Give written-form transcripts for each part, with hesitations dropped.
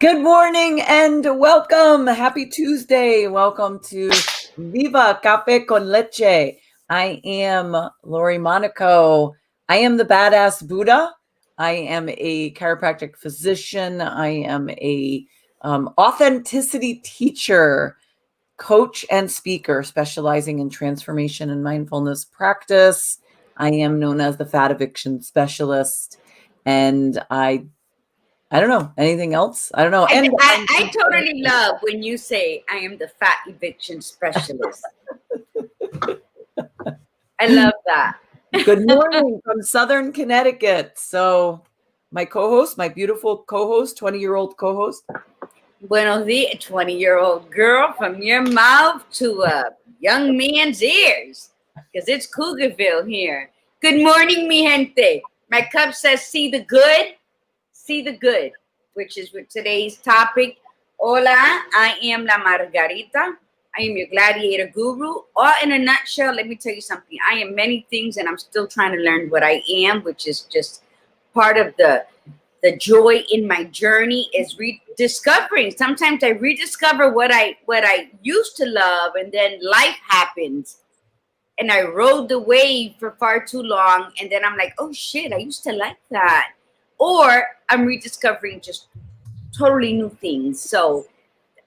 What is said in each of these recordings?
Good morning and welcome. Happy Tuesday. Welcome to Viva Cafe con Leche. I am Lori Monaco. I am the badass Buddha. I am a chiropractic physician. I am a authenticity teacher, coach, and speaker specializing in transformation and mindfulness practice. I am known as the fat eviction specialist, and I don't know. Anything else? I don't know. I, And I, I totally love when you say I am the fat eviction specialist. I love that. good morning from Southern Connecticut. So my co-host, my beautiful co-host, 20-year-old co-host. Buenos dias, 20-year-old girl, from your mouth to a young man's ears, because it's Cougarville here. Good morning, mi gente. My cup says, see the good, which is with today's topic. Hola, I am La Margarita. I am your gladiator guru. Or in a nutshell, let me tell you something. I am many things, and I'm still trying to learn what I am, which is just part of the joy in my journey is rediscovering. Sometimes I rediscover what I used to love, and then life happens, and I rode the wave for far too long, and then I'm like, oh shit, I used to like that. Or I'm rediscovering just totally new things. So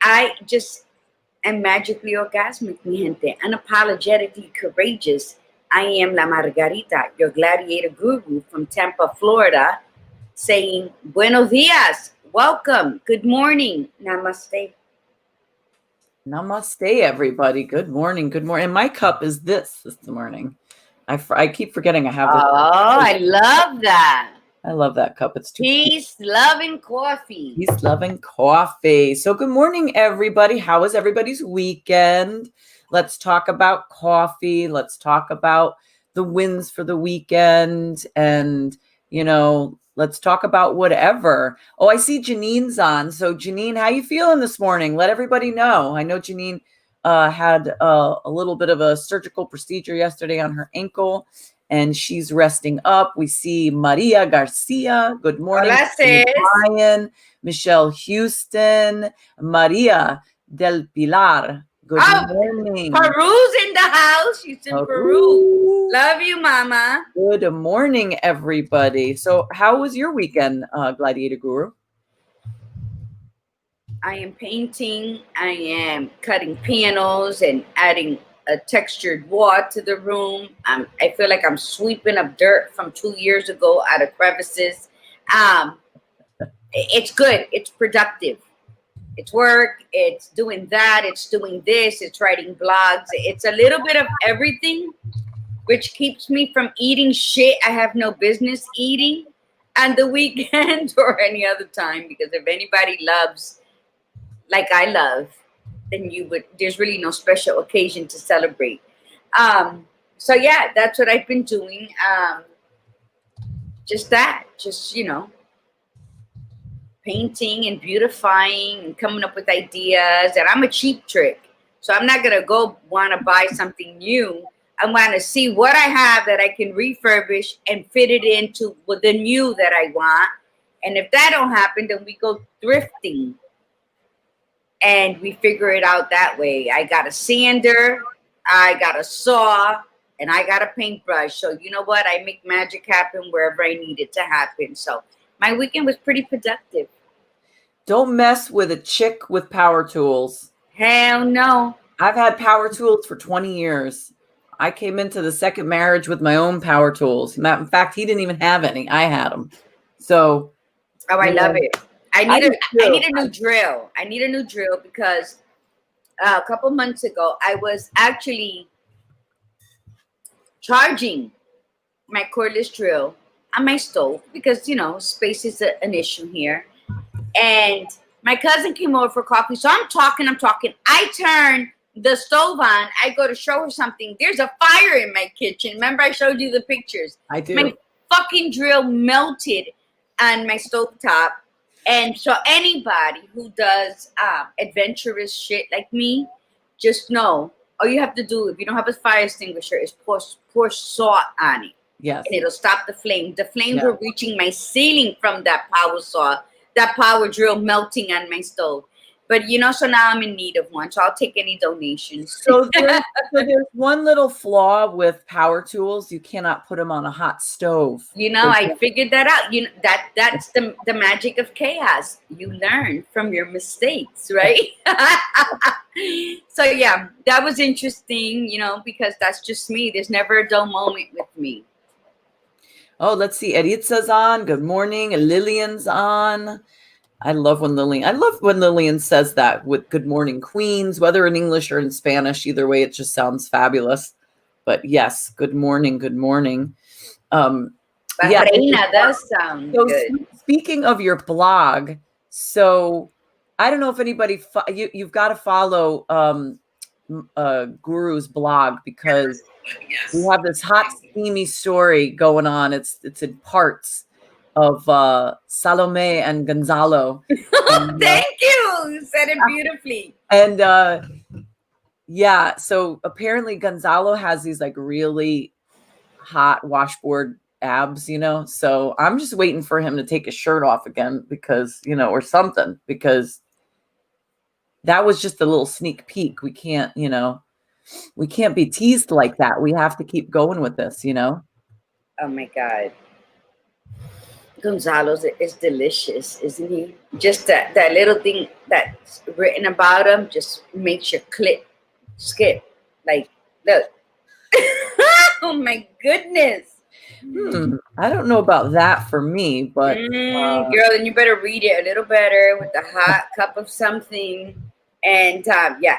I just am magically orgasmic, mi gente, unapologetically courageous. I am La Margarita, your gladiator guru from Tampa, Florida, saying buenos dias, welcome, good morning, namaste. Namaste, everybody. Good morning. Good morning. And my cup is this morning. I keep forgetting I have Oh, this. I love that. I love that cup. It's too Peace, love, and coffee. Peace, love, and coffee. So good morning, everybody. How was everybody's weekend? Let's talk about coffee. Let's talk about the wins for the weekend. And, let's talk about whatever. Oh, I see Janine's on. So Janine, how you feeling this morning? Let everybody know. I know Janine had a little bit of a surgical procedure yesterday on her ankle, and she's resting up. We see Maria Garcia. Good morning. Hola, sis. Brian, Michelle Houston, Maria del Pilar. Good morning. Peru's in the house. She's in Peru. Love you, mama. Good morning, everybody. So how was your weekend, Gladiator Guru? I am painting. I am cutting pianos and adding a textured wall to the room. I feel like I'm sweeping up dirt from 2 years ago out of crevices. It's good. It's productive. It's work. It's doing that. It's doing this. It's writing blogs. It's a little bit of everything, which keeps me from eating shit I have no business eating on the weekend or any other time. Because if anybody loves like I love, then there's really no special occasion to celebrate. So yeah, that's what I've been doing. Just painting and beautifying and coming up with ideas. And I'm a cheap trick, so I'm not gonna go want to buy something new. I want to see what I have that I can refurbish and fit it into the new that I want. And if that don't happen, then we go thrifting. And we figure it out that way. I got a sander, I got a saw, and I got a paintbrush. So you know what? I make magic happen wherever I need it to happen. So my weekend was pretty productive. Don't mess with a chick with power tools. Hell no. I've had power tools for 20 years. I came into the second marriage with my own power tools. In fact, he didn't even have any. I had them. So. Oh, I love it. I need a new drill. I need a new drill because a couple months ago, I was actually charging my cordless drill on my stove because, space is an issue here. And my cousin came over for coffee. So I'm talking. I turn the stove on. I go to show her something. There's a fire in my kitchen. Remember I showed you the pictures? I do. My fucking drill melted on my stovetop. And so anybody who does adventurous shit like me, just know all you have to do if you don't have a fire extinguisher is pour salt on it. Yes. And it'll stop the flame. The flames were reaching my ceiling from that power saw. that power drill melting on my stove. But so now I'm in need of one, so I'll take any donations. So there's one little flaw with power tools. You cannot put them on a hot stove. I figured that out. That's the magic of chaos. You learn from your mistakes, right? So yeah, that was interesting, because that's just me. There's never a dull moment with me. Oh, let's see. Editza's on. Good morning. Lillian's on. I love when Lillian says that with good morning, Queens, whether in English or in Spanish. Either way, it just sounds fabulous. But yes, good morning. Good morning. Yeah, does sound good. Speaking of your blog, so I don't know if anybody, you've got to follow Guru's blog, because we have this hot, steamy story going on. It's in parts of Salome and Gonzalo. And, thank you. You said it beautifully. And yeah, so apparently Gonzalo has these like really hot washboard abs, so I'm just waiting for him to take his shirt off again, because or something, because that was just a little sneak peek. We can't be teased like that. We have to keep going with this. Oh my God. Gonzalo's is delicious, isn't he? Just that little thing that's written about him just makes your clit skip. Like, look. Oh my goodness. I don't know about that for me, but girl, then you better read it a little better with a hot cup of something. And yeah.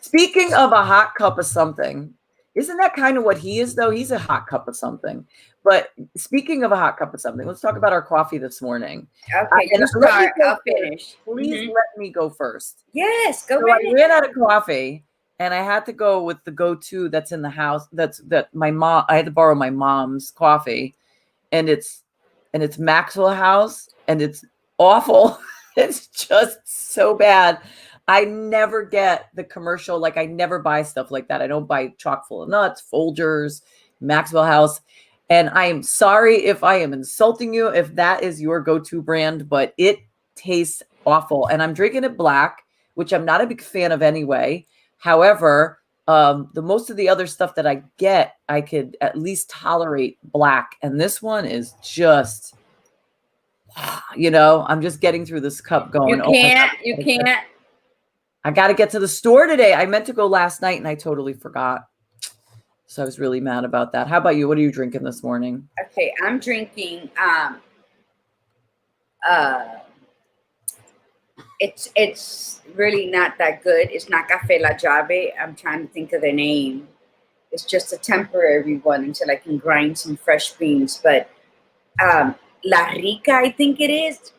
Speaking of a hot cup of something, isn't that kind of what he is, though? He's a hot cup of something. But speaking of a hot cup of something, let's talk about our coffee this morning. Okay, you start. I'll finish. Please let me go first. Yes, go ahead. I ran out of coffee, and I had to go with the go-to that's in the house. That my mom. I had to borrow my mom's coffee, and it's Maxwell House, and it's awful. It's just so bad. I never get the commercial. Like, I never buy stuff like that. I don't buy chock full of nuts, Folgers, Maxwell House. And I am sorry if I am insulting you, if that is your go-to brand, but it tastes awful. And I'm drinking it black, which I'm not a big fan of anyway. However, the most of the other stuff that I get, I could at least tolerate black. And this one is just, I'm just getting through this cup going, you can't. I got to get to the store today. I meant to go last night and I totally forgot. So I was really mad about that. How about you? What are you drinking this morning? Okay, I'm drinking it's really not that good. It's not Café La Llave. I'm trying to think of the name. It's just a temporary one until I can grind some fresh beans. But La Rica, I think it is.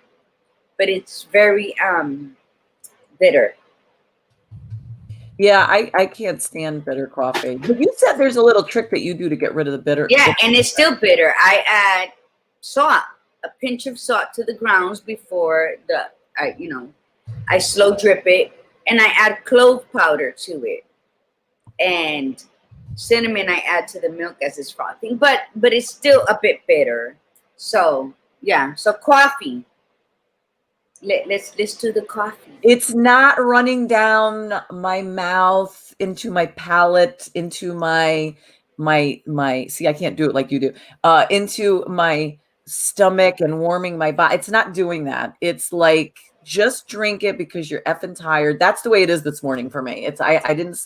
But it's very bitter. Yeah, I can't stand bitter coffee. But you said there's a little trick that you do to get rid of the bitter. Yeah, and it's still bitter. I add salt, a pinch of salt to the grounds before I slow drip it, and I add clove powder to it, and cinnamon I add to the milk as it's frothing. But it's still a bit bitter. So yeah, so coffee. Let's do the coffee. It's not running down my mouth, into my palate, into my see, I can't do it like you do. Into my stomach and warming my body. It's not doing that. It's like, just drink it because you're effing tired. That's the way it is this morning for me. I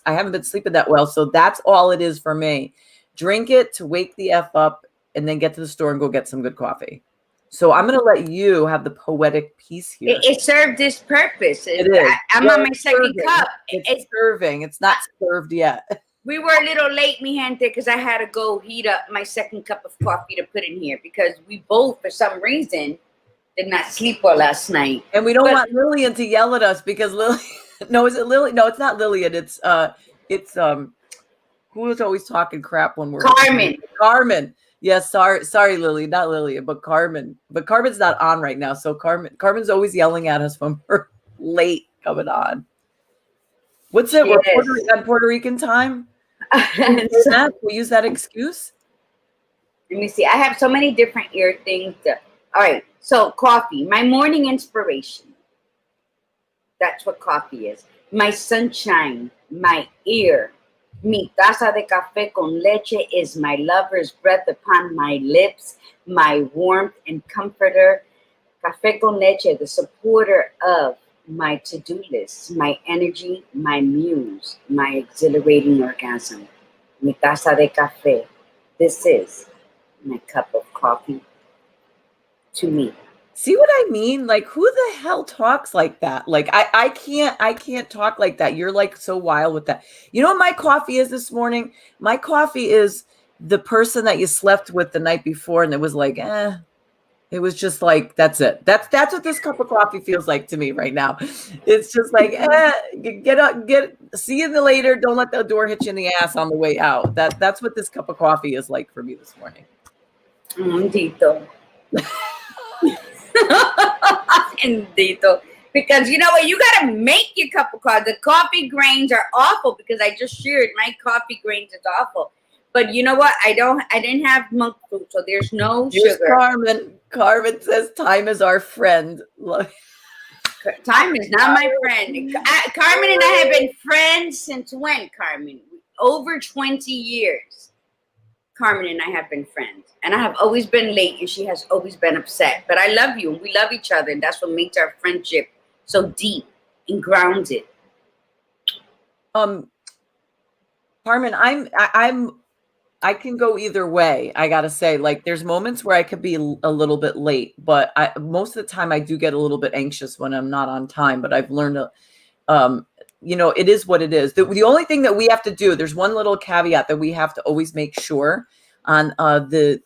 haven't been sleeping that well, so that's all it is for me. Drink it to wake the F up, and then get to the store and go get some good coffee. So I'm going to let you have the poetic piece here. It served its purpose. It is. I'm on my second cup. It's serving. It's not served yet. We were a little late, mi gente, because I had to go heat up my second cup of coffee to put in here, because we both, for some reason, did not sleep well last night. And we don't want Lillian to yell at us, because no, is it Lily? No, it's not Lillian. It's who is always talking crap when we're Carmen. Yes, sorry, Lily, not Lillian, but Carmen. But Carmen's not on right now, so Carmen's always yelling at us when we're late coming on. What's it? Yes. We're on Puerto Rican time. We use that excuse. Let me see. I have so many different ear things. All right, So coffee, my morning inspiration. That's what coffee is. My sunshine, my ear. Mi taza de café con leche is my lover's breath upon my lips, my warmth and comforter. Café con leche, the supporter of my to-do list, my energy, my muse, my exhilarating orgasm. Mi taza de café. This is my cup of coffee to me. See what I mean? Like, who the hell talks like that? Like, I can't talk like that. You're like so wild with that. You know what my coffee is this morning? My coffee is the person that you slept with the night before, and it was like, it was just like, that's it. That's what this cup of coffee feels like to me right now. It's just like, get up, see you later. Don't let the door hit you in the ass on the way out. That's what this cup of coffee is like for me this morning. Tito. Indito. Because you know what, you gotta make your cup of coffee. The coffee grains are awful because I just shared my coffee grains is awful. But you know what? I didn't have monk fruit, so there's no Here's sugar. Carmen says time is our friend. Time is not my friend. Carmen and I have been friends since when, Carmen? Over 20 years. Carmen and I have been friends. And I have always been late and she has always been upset. But I love you and we love each other. And that's what makes our friendship so deep and grounded. Carmen, I can go either way. I gotta say, like, there's moments where I could be a little bit late, but most of the time I do get a little bit anxious when I'm not on time. But I've learned to, it is what it is. The only thing that we have to do, there's one little caveat that we have to always make sure on the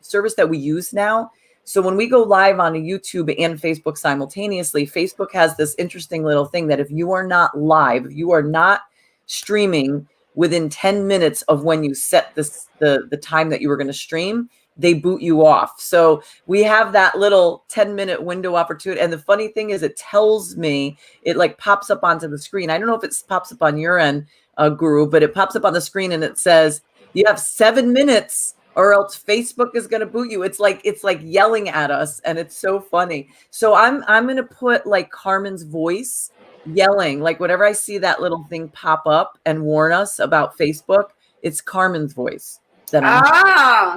service that we use now. So when we go live on YouTube and Facebook simultaneously, Facebook has this interesting little thing that if you are not live, if you are not streaming within 10 minutes of when you set the time that you were going to stream, they boot you off. So we have that little 10-minute window opportunity. And the funny thing is it tells me, it like pops up onto the screen. I don't know if it pops up on your end, Guru, but it pops up on the screen and it says, you have 7 minutes or else Facebook is going to boot you. It's like yelling at us. And it's so funny. So I'm going to put like Carmen's voice yelling, like whenever I see that little thing pop up and warn us about Facebook, it's Carmen's voice.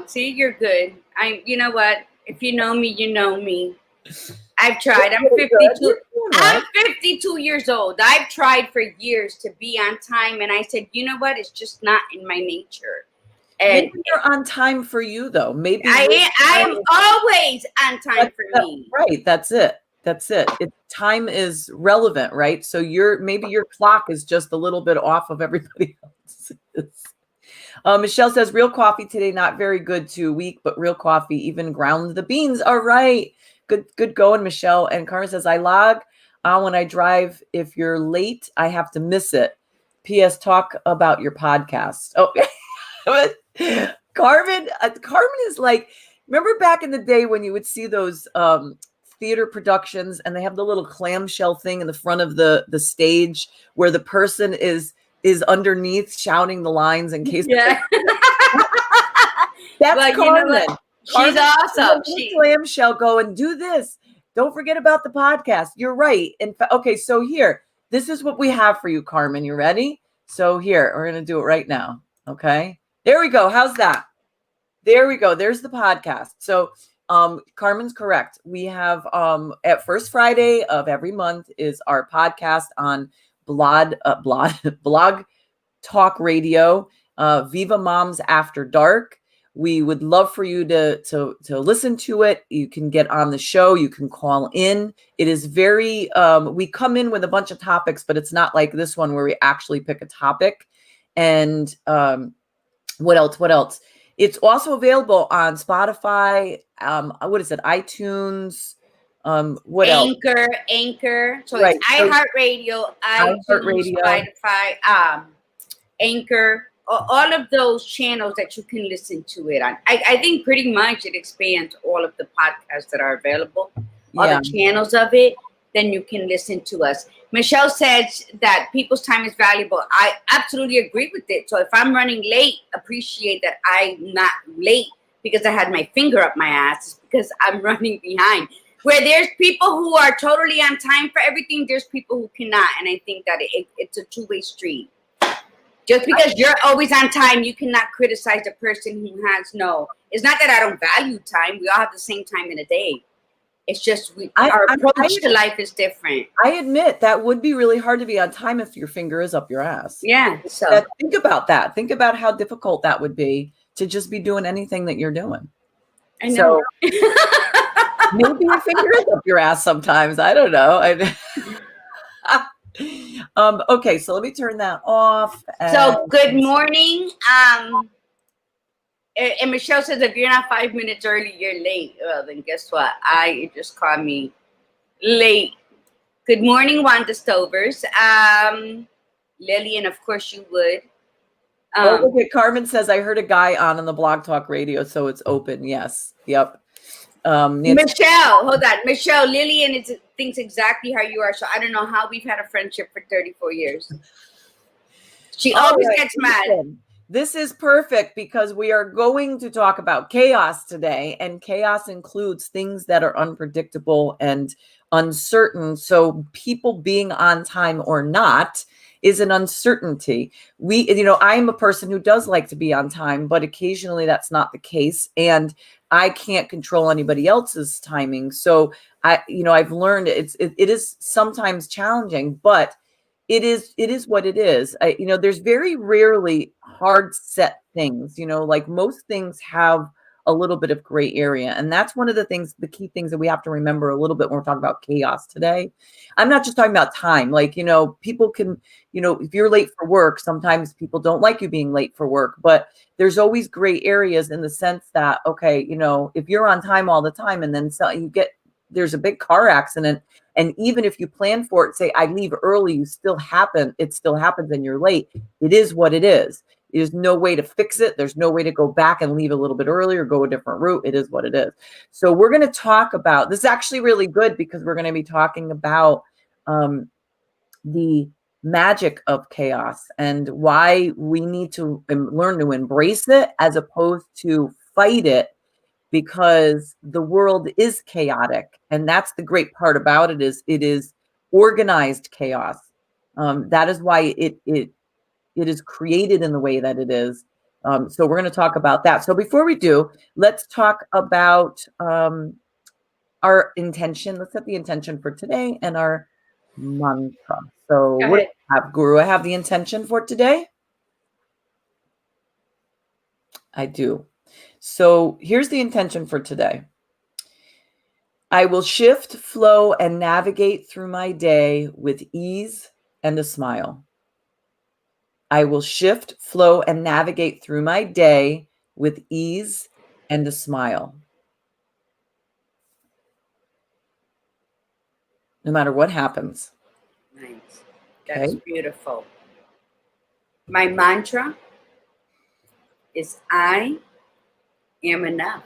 See, you're good. You know what? If you know me, you know me. I've tried. I'm 52. I'm 52 years old. I've tried for years to be on time, and I said, you know what? It's just not in my nature. And maybe you're on time for you, though. Maybe I am always on time for me. Right. That's it. Time is relevant, right? So maybe your clock is just a little bit off of everybody else's. Michelle says, real coffee today, not very good, too weak, but real coffee, even ground the beans. All right. Good going, Michelle. And Carmen says, I log when I drive. If you're late, I have to miss it. P.S. Talk about your podcast. Oh, Carmen is like, remember back in the day when you would see those theater productions and they have the little clamshell thing in the front of the stage where the person is underneath shouting the lines in case. Yeah. That's well, Carmen. You know She's awesome. Clamshell go and do this. Don't forget about the podcast. You're right. Okay, so here, this is what we have for you, Carmen. You ready? So here, we're going to do it right now. Okay. There we go. How's that? There we go. There's the podcast. So Carmen's correct. We have at first Friday of every month is our podcast on blog talk radio, Viva Moms After Dark. We would love for you to listen to it. You can get on the show. You can call in. It is very, we come in with a bunch of topics, but it's not like this one where we actually pick a topic. And what else? It's also available on Spotify. What is it? iTunes. What else? Anchor. So right. It's iHeartRadio, iTunes, Spotify, Anchor. All of those channels that you can listen to it on. I think pretty much it expands all of the podcasts that are available, all the channels of it. Then you can listen to us. Michelle says that people's time is valuable. I absolutely agree with it. So if I'm running late, appreciate that I'm not late because I had my finger up my ass. because I'm running behind. Where there's people who are totally on time for everything, there's people who cannot. And I think that it's a two-way street. Just because you're always on time, you cannot criticize the person who has no. It's not that I don't value time. We all have the same time in a day. It's just our approach to life is different. I admit that would be really hard to be on time if your finger is up your ass. Yeah. So think about that. Think about how difficult that would be to just be doing anything that you're doing. I know. So, maybe your finger is up your ass sometimes. I don't know. Okay, so let me turn that off. So good morning. And Michelle says, if you're not 5 minutes early, you're late. Well, then guess what? You just called me late. Good morning, Wanda Stovers. Lillian, of course you would. Okay, Carmen says, I heard a guy on the Blog Talk Radio, so it's open. Yes. Yep. Michelle, hold on. Michelle, Lillian thinks exactly how you are. So I don't know how we've had a friendship for 34 years. She always gets mad. This is perfect because we are going to talk about chaos today, and chaos includes things that are unpredictable and uncertain. So people being on time or not is an uncertainty. I'm a person who does like to be on time, but occasionally that's not the case. And I can't control anybody else's timing. So I've learned it is sometimes challenging, but it is what it is. There's very rarely hard set things, like most things have a little bit of gray area. And that's one of the key things that we have to remember a little bit when we're talking about chaos today. I'm not just talking about time. Like, people can, if you're late for work, sometimes people don't like you being late for work, but there's always gray areas in the sense that, okay, if you're on time all the time and then there's a big car accident, and even if you plan for it, say I leave early, it still happens and you're late. It is what it is. There's no way to fix it. There's no way to go back and leave a little bit early or go a different route. It is what it is. So we're going to talk about this. Is actually really good because we're going to be talking about the magic of chaos and why we need to learn to embrace it as opposed to fight it, because the world is chaotic. And that's the great part about it is organized chaos. That is why it is created in the way that it is. So we're going to talk about that. So before we do, let's talk about our intention. Let's set the intention for today and our mantra. So what do I have, Guru? I have the intention for today. I do. So here's the intention for today. I will shift, flow, and navigate through my day with ease and a smile. I will shift, flow, and navigate through my day with ease and a smile. No matter what happens. Nice. That's beautiful. My mantra is I am enough.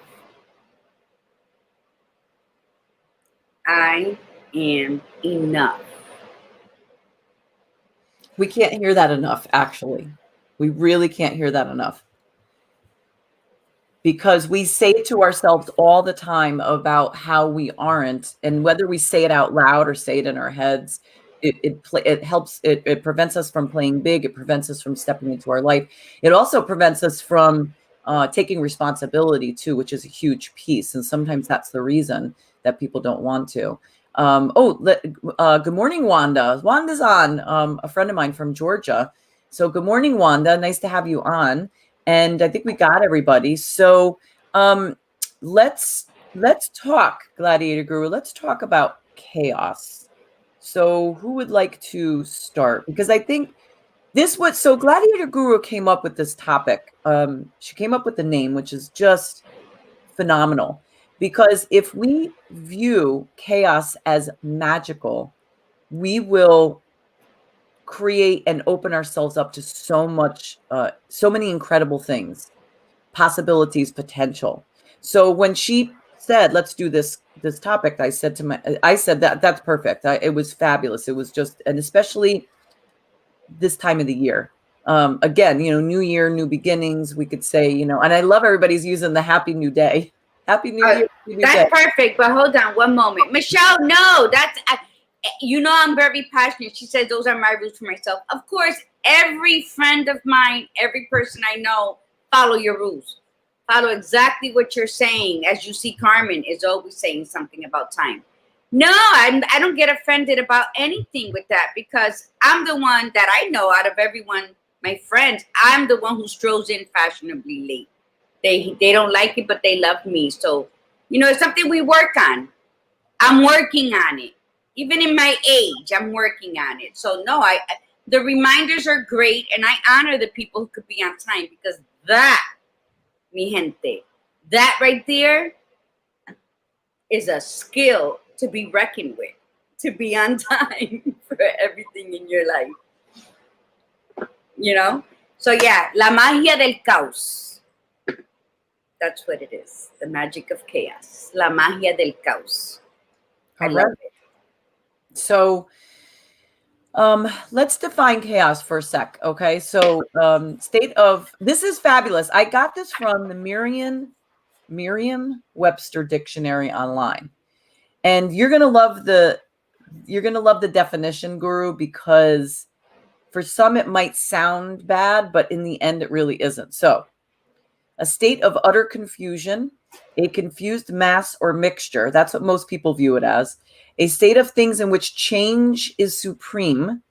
I am enough. We can't hear that enough, actually. We really can't hear that enough. Because we say it to ourselves all the time about how we aren't, and whether we say it out loud or say it in our heads, it helps. It prevents us from playing big. It prevents us from stepping into our life. It also prevents us from taking responsibility too, which is a huge piece. And sometimes that's the reason that people don't want to. Good morning, Wanda. Wanda's on, a friend of mine from Georgia. So good morning, Wanda. Nice to have you on. And I think we got everybody. So let's talk, Gladiator Guru. Let's talk about chaos. So who would like to start? Because I think so Gladiator Guru came up with this topic. She came up with the name, which is just phenomenal. Because if we view chaos as magical, we will create and open ourselves up to so many incredible things, possibilities, potential. So when she said, let's do this topic, I said that's perfect. It was fabulous. It was just, and especially this time of the year. Again, new year, new beginnings, we could say, and I love everybody's using the Happy New Day. Happy New Year. That's perfect. But hold on one moment. Michelle, no, I'm very passionate. She said those are my rules for myself. Of course, every friend of mine, every person I know, follow your rules. Follow exactly what you're saying. As you see, Carmen is always saying something about time. No, I don't get offended about anything with that, because I'm the one that I know out of everyone, my friends, I'm the one who strolls in fashionably late. They don't like it, but they love me. So, it's something we work on. I'm working on it. Even in my age, I'm working on it. So no, the reminders are great, and I honor the people who could be on time, because that, mi gente, that right there is a skill to be reckoned with, to be on time for everything in your life. So yeah, la magia del caos. That's what it is. The magic of chaos. La magia del caos. I love it. So let's define chaos for a sec. Okay. So this is fabulous. I got this from the Merriam-Webster dictionary online. And you're going to love the definition, Guru, because for some it might sound bad, but in the end it really isn't. So, a state of utter confusion, a confused mass or mixture. That's what most people view it as. A state of things in which change is supreme.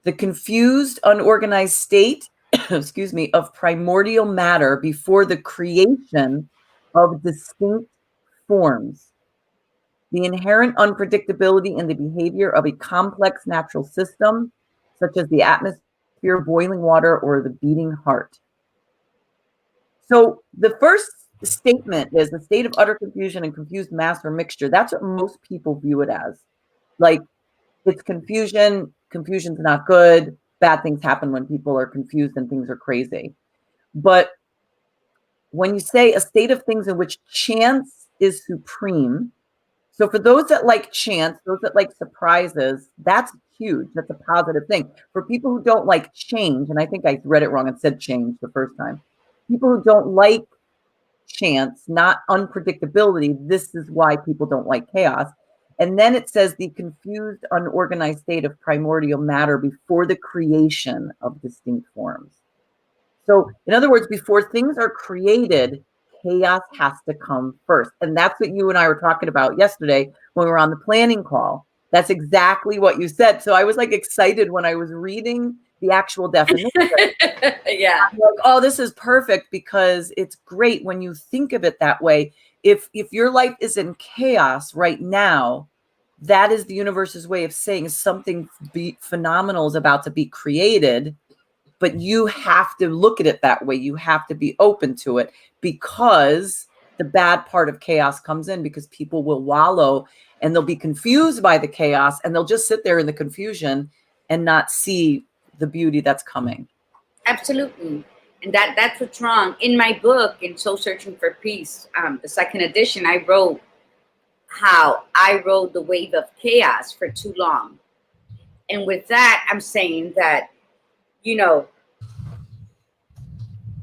The confused, unorganized state, excuse me, of primordial matter before the creation of distinct forms. The inherent unpredictability in the behavior of a complex natural system, such as the atmosphere, boiling water, or the beating heart. So the first statement is the state of utter confusion and confused mass or mixture. That's what most people view it as. Like, it's confusion. Confusion's not good. Bad things happen when people are confused and things are crazy. But when you say a state of things in which chance is supreme, so for those that like chance, those that like surprises, that's huge. That's a positive thing. For people who don't like change, and I think I read it wrong and said change the first time. People who don't like chance, not unpredictability, this is why people don't like chaos. And then it says the confused, unorganized state of primordial matter before the creation of distinct forms. So, in other words, before things are created, chaos has to come first. And that's what you and I were talking about yesterday when we were on the planning call. That's exactly what you said. So I was like excited when I was reading the actual definition. Yeah. I'm like, oh, this is perfect, because it's great when you think of it that way. If your life is in chaos right now, that is the universe's way of saying something phenomenal is about to be created. But you have to look at it that way. You have to be open to it, because the bad part of chaos comes in, because people will wallow and they'll be confused by the chaos, and they'll just sit there in the confusion and not see the beauty that's coming. Absolutely. And that's what's wrong. In my book, in Soul Searching for Peace, the second edition, I wrote how I rode the wave of chaos for too long. And with that, I'm saying that,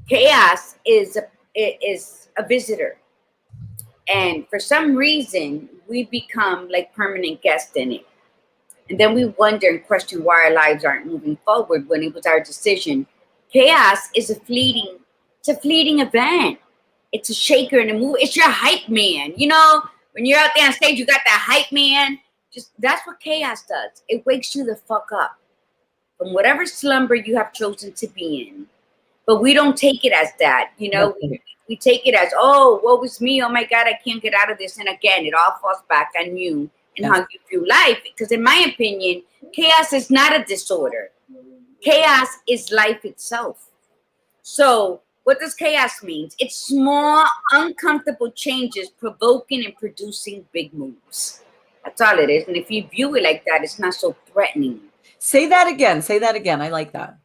chaos is a visitor. And for some reason, we become like permanent guests in it. And then we wonder and question why our lives aren't moving forward when it was our decision. Chaos is a fleeting event. It's a shaker and a move. It's your hype man. When you're out there on stage, you got that hype man. That's what chaos does. It wakes you the fuck up from whatever slumber you have chosen to be in. But we don't take it as that. We take it as, oh, woe is me. Oh my God, I can't get out of this. And again, it all falls back on you and how you view life. Because in my opinion, chaos is not a disorder. Chaos is life itself. So what does chaos mean? It's small, uncomfortable changes provoking and producing big moves. That's all it is. And if you view it like that, it's not so threatening. Say that again. I like that.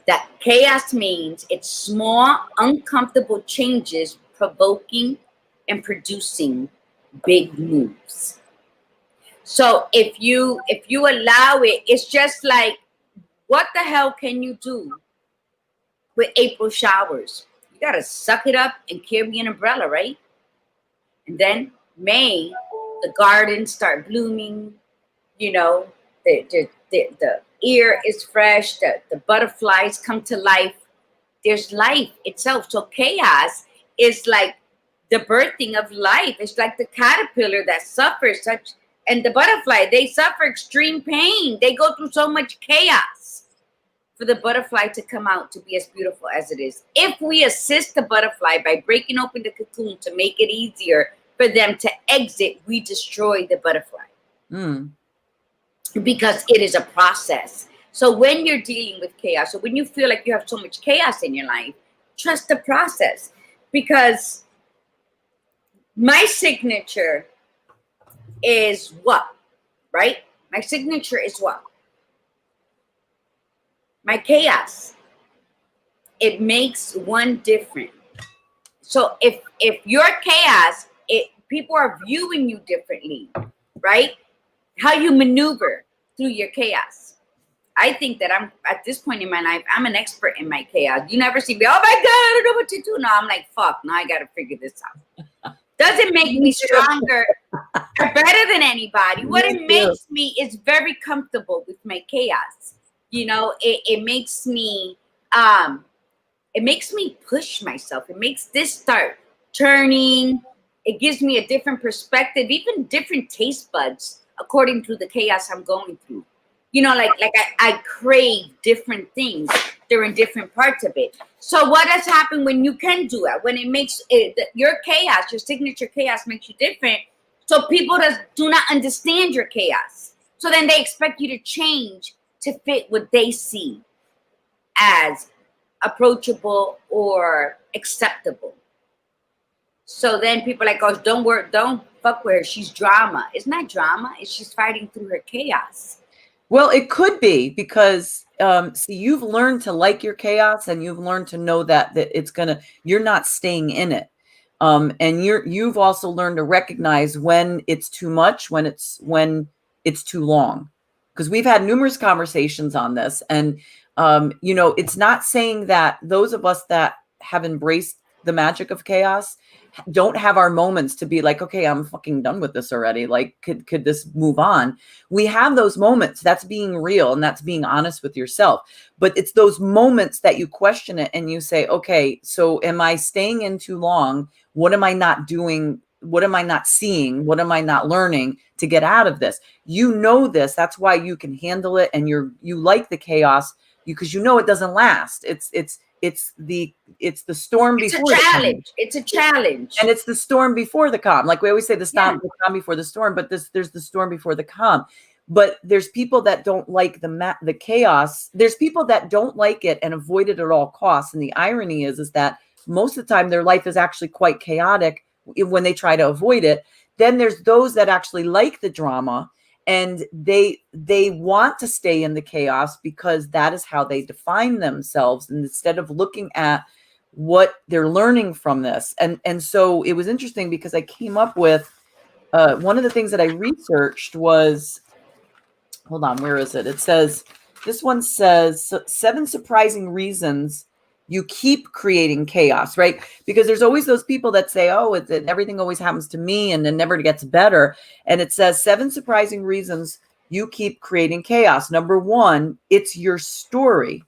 That chaos means it's small, uncomfortable changes provoking and producing big moves. So if you allow it, it's just like, what the hell can you do with April showers? You got to suck it up and carry an umbrella, right? And then May, the gardens start blooming, you know, the air is fresh, the butterflies come to life. There's life itself. So chaos is like the birthing of life. It's like the caterpillar that suffers such, and the butterfly, they suffer extreme pain. They go through so much chaos for the butterfly to come out to be as beautiful as it is. If we assist the butterfly by breaking open the cocoon to make it easier for them to exit, we destroy the butterfly. Because it is a process. So when you're dealing with chaos, or when you feel like you have so much chaos in your life, trust the process. Because my signature is what? Right? My signature is what? My chaos. It makes one different. So if your chaos, people are viewing you differently, right? How you maneuver through your chaos. I think that I'm at this point in my life, I'm an expert in my chaos. You never see me, oh my God, I don't know what to do. No, I'm like, fuck, now I got to figure this out. Doesn't make me stronger or better than anybody. What it makes me is very comfortable with my chaos. You know, it makes me push myself. It makes this start turning. It gives me a different perspective, even different taste buds according to the chaos I'm going through. You know, like I crave different things during different parts of it. So what has happened when you can do it? When it makes your chaos, your signature chaos makes you different. So people do not understand your chaos. So then they expect you to change to fit what they see as approachable or acceptable. So then people are like, oh, don't fuck with her. She's drama. It's not drama. It's she's fighting through her chaos. Well, it could be because see, you've learned to like your chaos, and you've learned to know that you're not staying in it. And you've also learned to recognize when it's too much, when it's too long. Because we've had numerous conversations on this, and you know, it's not saying that those of us that have embraced the magic of chaos don't have our moments to be like, okay, I'm fucking done with this already. Like, could this move on? We have those moments. That's being real, and that's being honest with yourself. But it's those moments that you question it and you say, okay, so am I staying in too long? What am I not doing? What am I not seeing? What am I not learning to get out of this? You know this. That's why you can handle it, and you like the chaos because you know it doesn't last. It's the storm before the calm. It's a challenge. And it's the storm before the calm. Like we always say, the calm before the storm, but there's the storm before the calm. But there's people that don't like the chaos. There's people that don't like it and avoid it at all costs. And the irony is that most of the time their life is actually quite chaotic when they try to avoid it. Then there's those that actually like the drama, and they want to stay in the chaos because that is how they define themselves, and instead of looking at what they're learning from this. And so it was interesting because I came up with one of the things that I researched was, hold on, where is it? This one says 7 surprising reasons you keep creating chaos, right? Because there's always those people that say, oh, everything always happens to me and it never gets better. And it says 7 surprising reasons you keep creating chaos. Number 1, it's your story.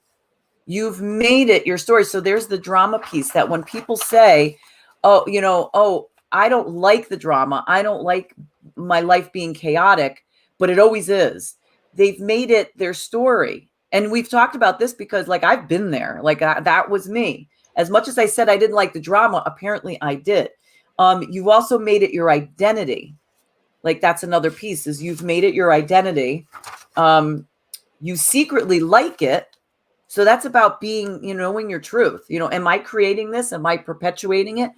You've made it your story. So there's the drama piece that when people say, oh, you know, oh, I don't like the drama. I don't like my life being chaotic, but it always is. They've made it their story. And we've talked about this because, like, I've been there. Like, that was me. As much as I said I didn't like the drama, apparently I did. You've also made it your identity. Like, that's another piece, is you've made it your identity. You secretly like it. So that's about being, you know, knowing your truth. You know, am I creating this? Am I perpetuating it?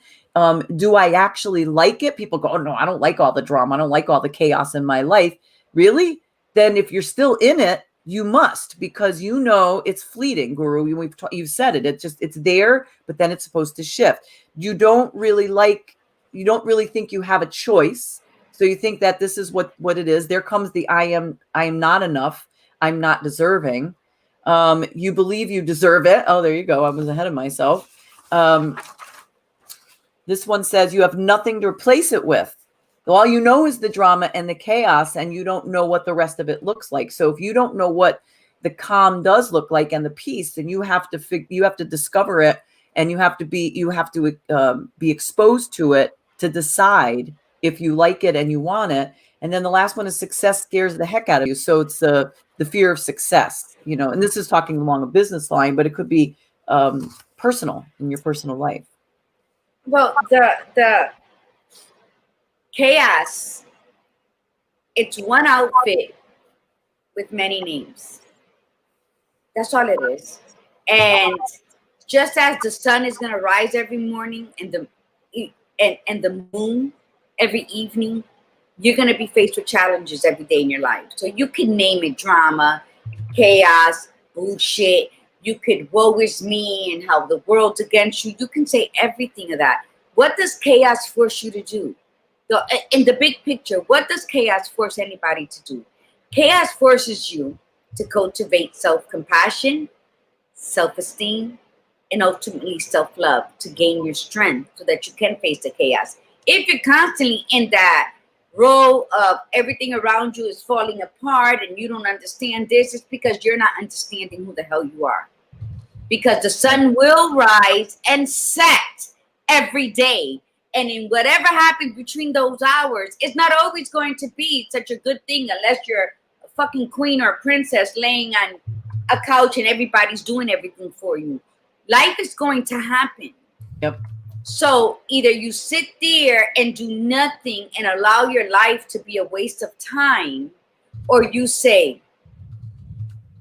Do I actually like it? People go, oh, no, I don't like all the drama. I don't like all the chaos in my life. Really? Then if you're still in it, you must, because you know it's fleeting, Guru. You've said it. It's there, but then it's supposed to shift. You don't really think you have a choice. So you think that this is what it is. There comes the I am not enough. I'm not deserving. You believe you deserve it. Oh, there you go. I was ahead of myself. This one says you have nothing to replace it with. All you know is the drama and the chaos, and you don't know what the rest of it looks like. So if you don't know what the calm does look like and the peace, then you have to discover it, and you have to be exposed to it to decide if you like it and you want it. And then the last one is success scares the heck out of you. So it's the fear of success, and this is talking along a business line, but it could be personal in your personal life. Well, the chaos, it's one outfit with many names. That's all it is. And just as the sun is going to rise every morning and the moon every evening, you're going to be faced with challenges every day in your life. So you can name it drama, chaos, bullshit. You could woe is me and how the world's against you. You can say everything of that. What does chaos force you to do? In the big picture, what does chaos force anybody to do? Chaos forces you to cultivate self-compassion, self-esteem, and ultimately self-love to gain your strength so that you can face the chaos. If you're constantly in that role of everything around you is falling apart and you don't understand this, it's because you're not understanding who the hell you are. Because the sun will rise and set every day. And in whatever happens between those hours, it's not always going to be such a good thing unless you're a fucking queen or a princess laying on a couch and everybody's doing everything for you. Life is going to happen. Yep. So either you sit there and do nothing and allow your life to be a waste of time, or you say,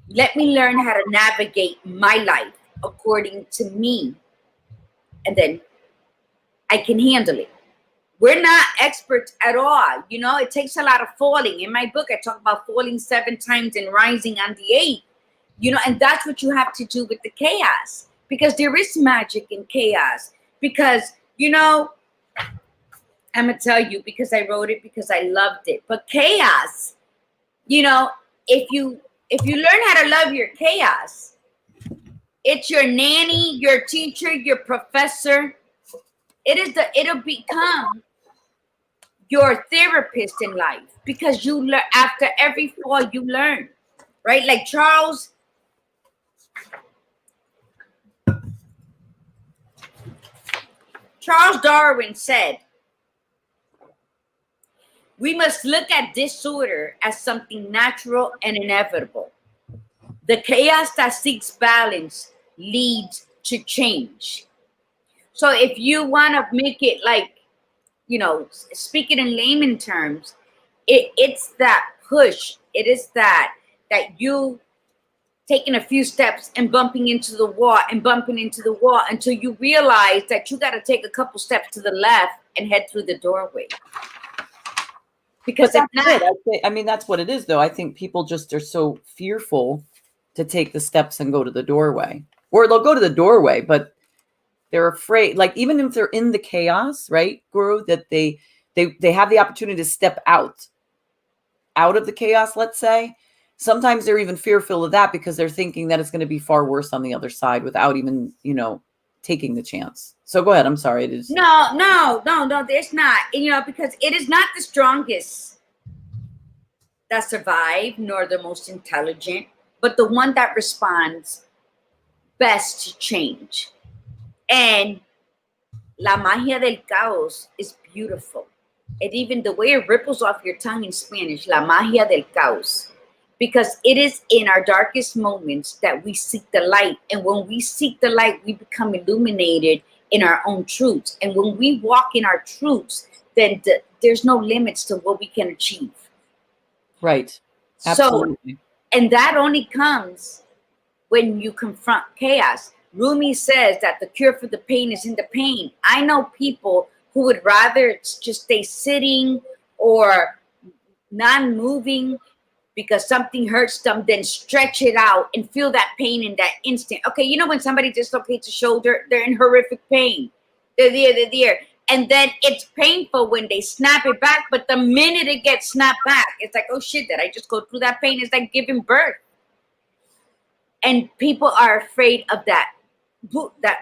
let me learn how to navigate my life according to me, and then I can handle it. We're not experts at all. It takes a lot of falling. In my book, I talk about falling 7 times and rising on the 8th, and that's what you have to do with the chaos, because there is magic in chaos. Because, I'm going to tell you, because I wrote it, because I loved it. But chaos, if you learn how to love your chaos, it's your nanny, your teacher, your professor. It'll become your therapist in life, because you learn after every fall, you learn, right? Like Charles Darwin said, we must look at disorder as something natural and inevitable. The chaos that seeks balance leads to change. So if you want to make it like, speak it in layman terms, it's that push. It is that you taking a few steps and bumping into the wall until you realize that you got to take a couple steps to the left and head through the doorway. Because that's it. That's what it is, though. I think people just are so fearful to take the steps and go to the doorway, or they'll go to the doorway, but they're afraid. Like, even if they're in the chaos, right, Guru, that they have the opportunity to step out of the chaos, let's say. Sometimes they're even fearful of that because they're thinking that it's going to be far worse on the other side without even, taking the chance. So go ahead. I'm sorry. It is. No, there's not. Because it is not the strongest that survive, nor the most intelligent, but the one that responds best to change. And la magia del caos is beautiful. And even the way it ripples off your tongue in Spanish, la magia del caos. Because it is in our darkest moments that we seek the light. And when we seek the light, we become illuminated in our own truths. And when we walk in our truths, then there's no limits to what we can achieve. Right. Absolutely. So, and that only comes when you confront chaos. Rumi says that the cure for the pain is in the pain. I know people who would rather just stay sitting or non-moving because something hurts them, then stretch it out and feel that pain in that instant. Okay, when somebody dislocates a shoulder, they're in horrific pain. They're there. And then it's painful when they snap it back, but the minute it gets snapped back, it's like, oh shit, did I just go through that pain? It's like giving birth. And people are afraid of that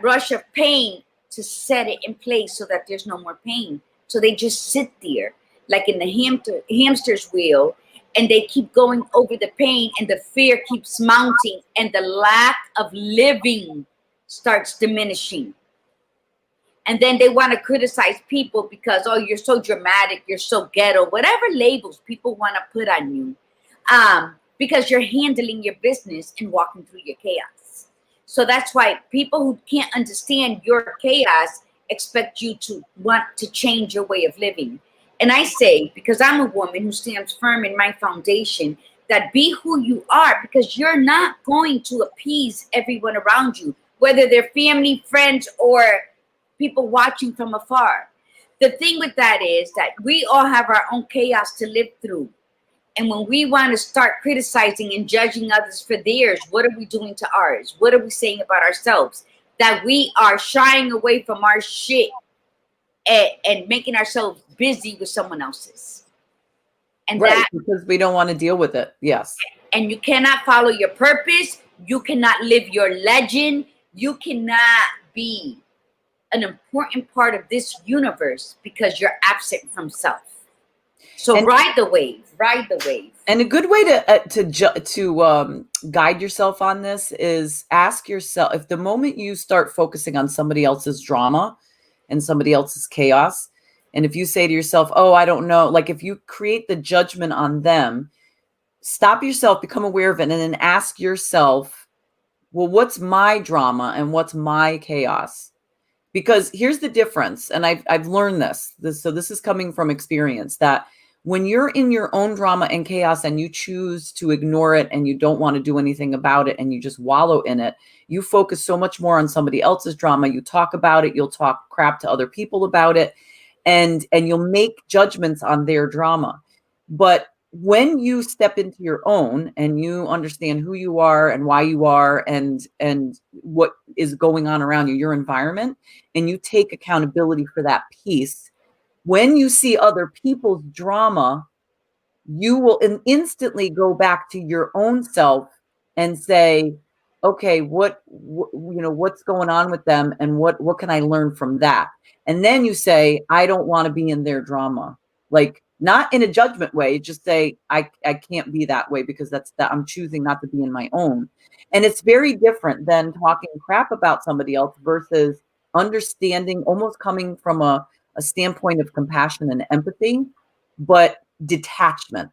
rush of pain to set it in place so that there's no more pain. So they just sit there like in the hamster's wheel, and they keep going over the pain, and the fear keeps mounting, and the lack of living starts diminishing. And then they want to criticize people because, oh, you're so dramatic, you're so ghetto, whatever labels people want to put on you, because you're handling your business and walking through your chaos. So that's why people who can't understand your chaos expect you to want to change your way of living. And I say, because I'm a woman who stands firm in my foundation, that be who you are, because you're not going to appease everyone around you, whether they're family, friends, or people watching from afar. The thing with that is that we all have our own chaos to live through. And when we want to start criticizing and judging others for theirs, what are we doing to ours? What are we saying about ourselves? That we are shying away from our shit and making ourselves busy with someone else's. And right, because we don't want to deal with it. Yes. And you cannot follow your purpose. You cannot live your legend. You cannot be an important part of this universe because you're absent from self. So ride the wave. And a good way to guide yourself on this is ask yourself, if the moment you start focusing on somebody else's drama and somebody else's chaos, and if you say to yourself, oh, I don't know, like if you create the judgment on them, stop yourself, become aware of it, and then ask yourself, well, what's my drama and what's my chaos? Because here's the difference, and I've learned this. So this is coming from experience, that when you're in your own drama and chaos and you choose to ignore it and you don't want to do anything about it and you just wallow in it, you focus so much more on somebody else's drama. You talk about it, you'll talk crap to other people about it, and you'll make judgments on their drama. But when you step into your own and you understand who you are and why you are and what is going on around you, your environment, and you take accountability for that piece, when you see other people's drama, you will instantly go back to your own self and say, okay, what's going on with them, and what can I learn from that? And then you say, I don't want to be in their drama. Like, not in a judgment way, just say, I can't be that way because I'm choosing not to be in my own. And it's very different than talking crap about somebody else versus understanding, almost coming from a standpoint of compassion and empathy, but detachment,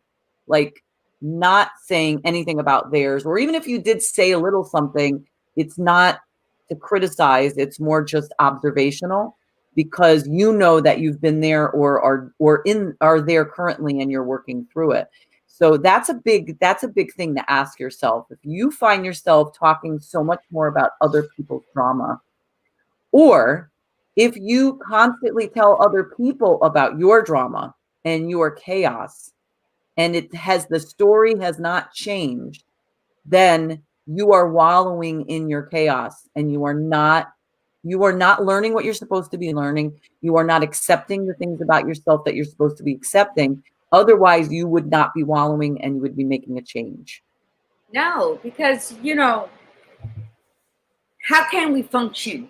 like not saying anything about theirs. Or even if you did say a little something, it's not to criticize, it's more just observational, because you know that you've been there or are there currently and you're working through it. So that's a big thing to ask yourself. If you find yourself talking so much more about other people's drama, or if you constantly tell other people about your drama and your chaos, and the story has not changed, then you are wallowing in your chaos and you are not learning what you're supposed to be learning. You are not accepting the things about yourself that you're supposed to be accepting. Otherwise, you would not be wallowing and you would be making a change. No, because, how can we function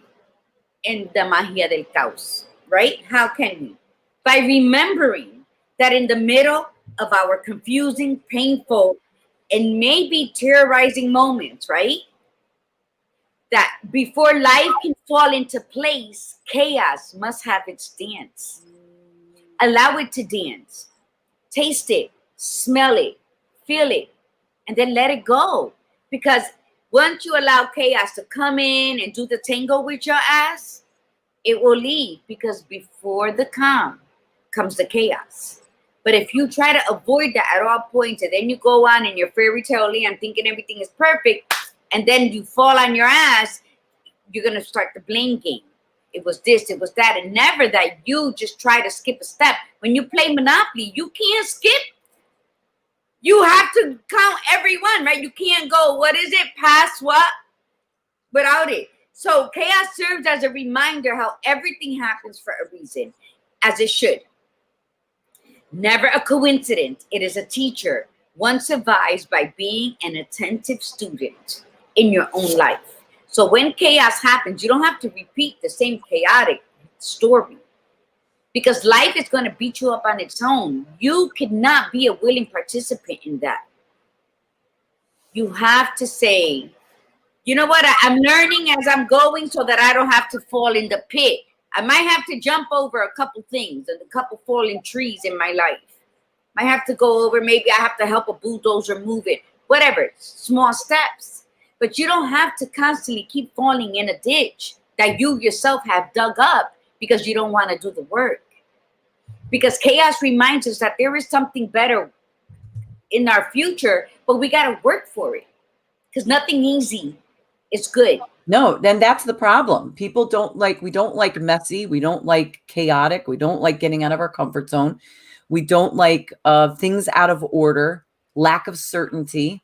in the magia del caos, right? How can we? By remembering that in the middle of our confusing, painful, and maybe terrorizing moments, right? That before life can fall into place, chaos must have its dance. Allow it to dance. Taste it, smell it, feel it, and then let it go. Because once you allow chaos to come in and do the tango with your ass, it will leave, because before the calm comes the chaos. But if you try to avoid that at all points, and then you go on in your fairy tale land thinking everything is perfect, and then you fall on your ass, you're going to start the blame game. It was this, it was that, and never that you just try to skip a step. When you play Monopoly, you can't skip. You have to count every one, right? You can't go, what is it, past what, without it. So chaos serves as a reminder how everything happens for a reason, as it should. Never a coincidence. It is a teacher. One survives by being an attentive student in your own life. So when chaos happens, you don't have to repeat the same chaotic story, because life is going to beat you up on its own. You cannot be a willing participant in that. You have to say, you know what, I'm learning as I'm going so that I don't have to fall in the pit. I might have to jump over a couple things and a couple fallen trees in my life. I have to go over, maybe I have to help a bulldozer move it, whatever, small steps. But you don't have to constantly keep falling in a ditch that you yourself have dug up because you don't want to do the work. Because chaos reminds us that there is something better in our future, but we got to work for it, because nothing easy is good. No, then that's the problem. People we don't like messy. We don't like chaotic. We don't like getting out of our comfort zone. We don't like things out of order, lack of certainty.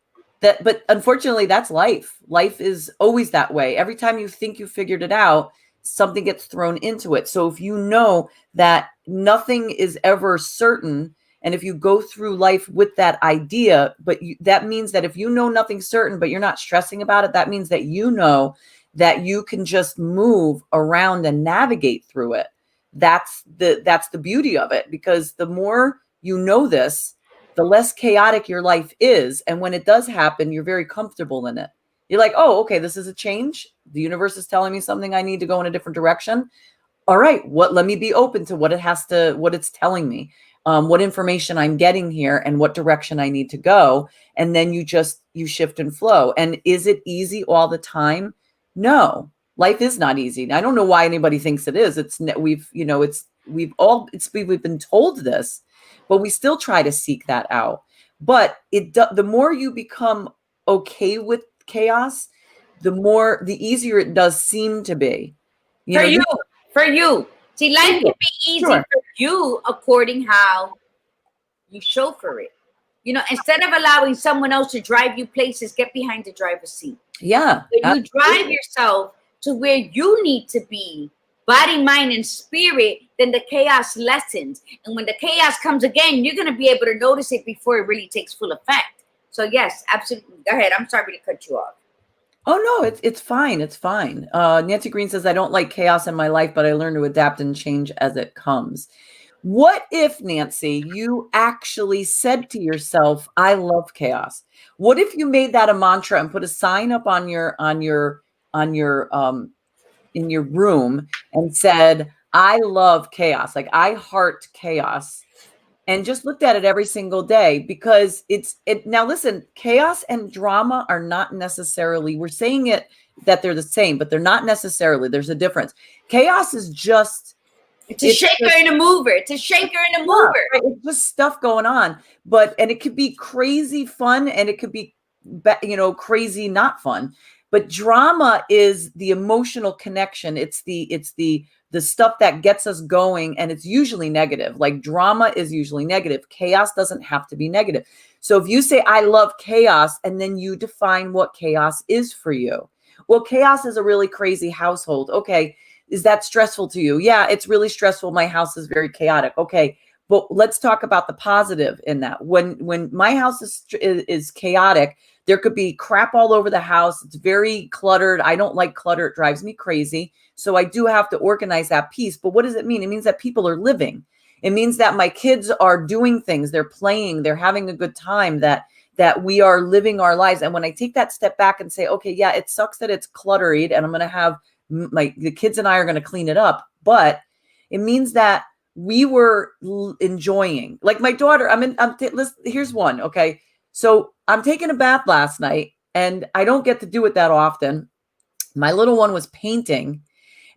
But unfortunately, that's life. Life is always that way. Every time you think you figured it out, something gets thrown into it. So if you know that nothing is ever certain, and if you go through life with that idea, that means that if you know nothing's certain, but you're not stressing about it, that means that you know that you can just move around and navigate through it. That's the beauty of it, because the more you know this, the less chaotic your life is. And when it does happen, you're very comfortable in it. You're like, oh, okay, this is a change. The universe is telling me something. I need to go in a different direction. All right, let me be open to what it's telling me, what information I'm getting here and what direction I need to go. And then you shift and flow. And is it easy all the time? No, life is not easy. I don't know why anybody thinks it is. We've been told this, but we still try to seek that out. But the more you become okay with chaos, the easier it does seem to be. For you. See, life can be easy for you according how you show for it. Instead of allowing someone else to drive you places, get behind the driver's seat. Yeah. When you drive yourself to where you need to be, body, mind, and spirit, then the chaos lessens. And when the chaos comes again, you're going to be able to notice it before it really takes full effect. So yes, absolutely. Go ahead. I'm sorry to cut you off. Oh, no, it's fine. It's fine. Nancy Green says, I don't like chaos in my life, but I learn to adapt and change as it comes. What if, Nancy, you actually said to yourself, I love chaos? What if you made that a mantra and put a sign up in your room and said, I love chaos, like I heart chaos, and just looked at it every single day? Because now listen, chaos and drama are not necessarily, we're saying it that they're the same, but they're not necessarily. There's a difference. Chaos is just, it's a shaker and a mover. It's a shaker and a mover. Right? It's just stuff going on. And it could be crazy fun, and it could be, crazy not fun. But drama is the emotional connection. It's the stuff that gets us going, and it's usually negative. Like drama is usually negative. Chaos doesn't have to be negative. So if you say, I love chaos, and then you define what chaos is for you. Well, chaos is a really crazy household. Okay. Is that stressful to you? Yeah, it's really stressful. My house is very chaotic. Okay. But let's talk about the positive in that. When my house is chaotic, there could be crap all over the house. It's very cluttered. I don't like clutter. It drives me crazy. So I do have to organize that piece. But what does it mean? It means that people are living. It means that my kids are doing things. They're playing. They're having a good time, that we are living our lives. And when I take that step back and say, okay, yeah, it sucks that it's cluttered, and I'm going to have the kids and I are going to clean it up. But it means that we were enjoying, like my daughter, here's one. Okay. So I'm taking a bath last night, and I don't get to do it that often. My little one was painting,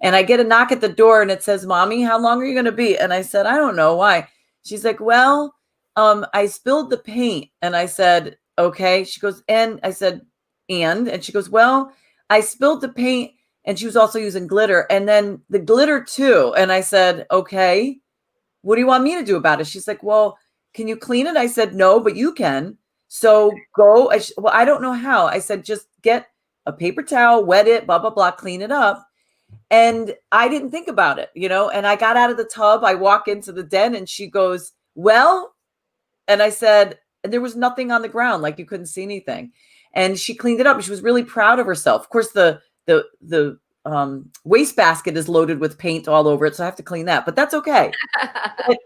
and I get a knock at the door, and it says, Mommy, how long are you going to be? And I said, I don't know. Why? She's like, well, I spilled the paint. And I said, okay. She goes, and I said, and she goes, well, I spilled the paint, and she was also using glitter, and then the glitter too. And I said, okay, what do you want me to do about it? She's like, well, can you clean it? I said, no, but you can. So go. Well, I don't know how. I said, just get a paper towel, wet it, blah, blah, blah, clean it up. And I didn't think about it, and I got out of the tub. I walk into the den, and she goes, well, and I said, and there was nothing on the ground, like you couldn't see anything. And she cleaned it up, and she was really proud of herself. Of course, the the wastebasket is loaded with paint all over it, so I have to clean that, but that's okay.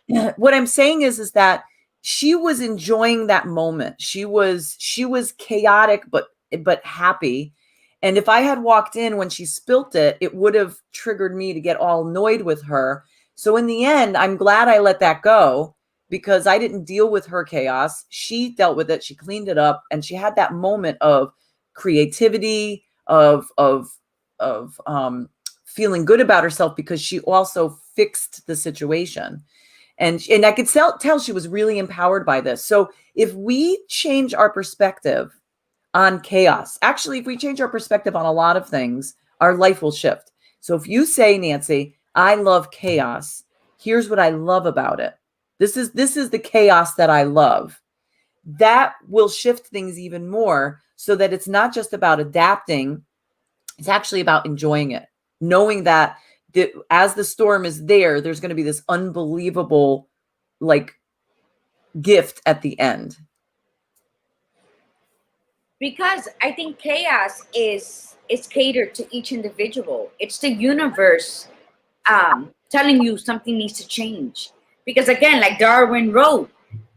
But what I'm saying is that she was enjoying that moment. She was chaotic, but happy. And if I had walked in when she spilt it, it would have triggered me to get all annoyed with her. So in the end, I'm glad I let that go because I didn't deal with her chaos. She dealt with it. She cleaned it up, and she had that moment of creativity, of feeling good about herself because she also fixed the situation. And I could tell she was really empowered by this. So if we change our perspective on chaos, actually, if we change our perspective on a lot of things, our life will shift. So if you say, Nancy, I love chaos, here's what I love about it. This is the chaos that I love. That will shift things even more so that it's not just about adapting. It's actually about enjoying it, knowing that as the storm is there, there's going to be this unbelievable like gift at the end. Because I think chaos is catered to each individual. It's the universe telling you something needs to change. Because again, like Darwin wrote,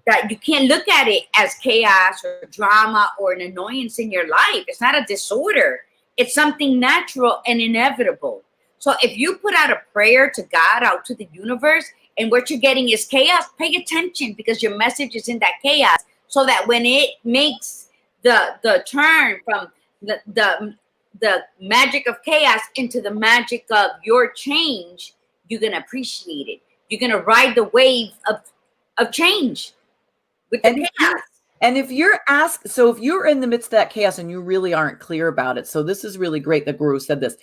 that you can't look at it as chaos or drama or an annoyance in your life. It's not a disorder. It's something natural and inevitable. So if you put out a prayer to God, out to the universe, and what you're getting is chaos, pay attention because your message is in that chaos, so that when it makes the turn from the magic of chaos into the magic of your change, you're gonna appreciate it. You're gonna ride the wave of change with the chaos. And if you're asked, so if you're in the midst of that chaos and you really aren't clear about it, so this is really great that Guru said this.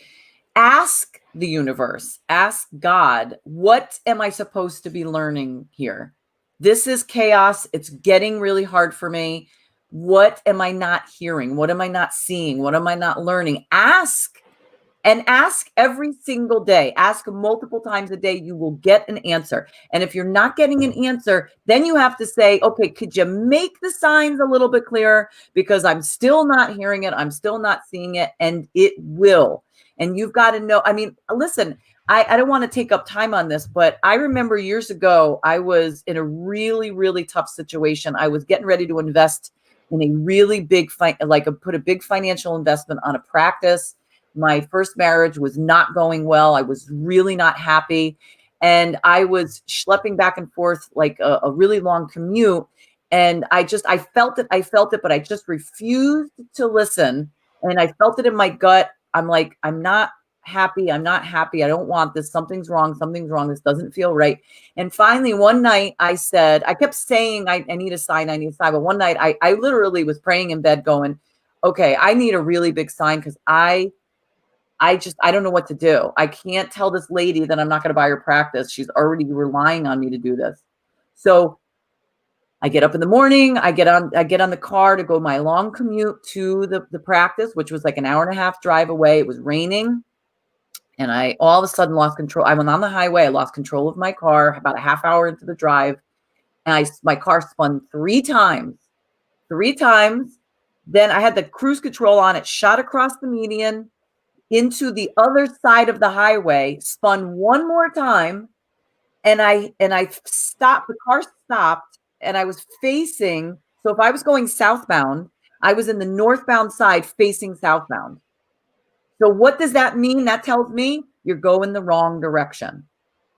Ask the universe, ask God, what am I supposed to be learning here? This is chaos. It's getting really hard for me. What am I not hearing? What am I not seeing? What am I not learning? Ask. And ask every single day. Ask multiple times a day. You will get an answer. And if you're not getting an answer, then you have to say, okay, could you make the signs a little bit clearer? Because I'm still not hearing it. I'm still not seeing it. And it will. And you've got to know. I mean, listen, I don't want to take up time on this, but I remember years ago, I was in a really, really tough situation. I was getting ready to invest in a really big, put a big financial investment on a practice. My first marriage was not going well. I was really not happy. And I was schlepping back and forth like a really long commute. And I felt it, but I just refused to listen. And I felt it in my gut. I'm like, I'm not happy. I'm not happy. I don't want this. Something's wrong. Something's wrong. This doesn't feel right. And finally, one night I kept saying, I need a sign. I need a sign. But one night I literally was praying in bed going, okay, I need a really big sign because I don't know what to do. I can't tell this lady that I'm not going to buy her practice. She's already relying on me to do this. So I get up in the morning, I get on the car to go my long commute to the practice, which was like an hour and a half drive away. It was raining. And I all of a sudden lost control. I went on the highway. I lost control of my car about a half hour into the drive. And my car spun 3 times. Then I had the cruise control on. It shot across the median into the other side of the highway, spun one more time, and I stopped. The car stopped, and I was facing. So if I was going southbound, I was in the northbound side facing southbound. So what does that mean? That tells me you're going the wrong direction.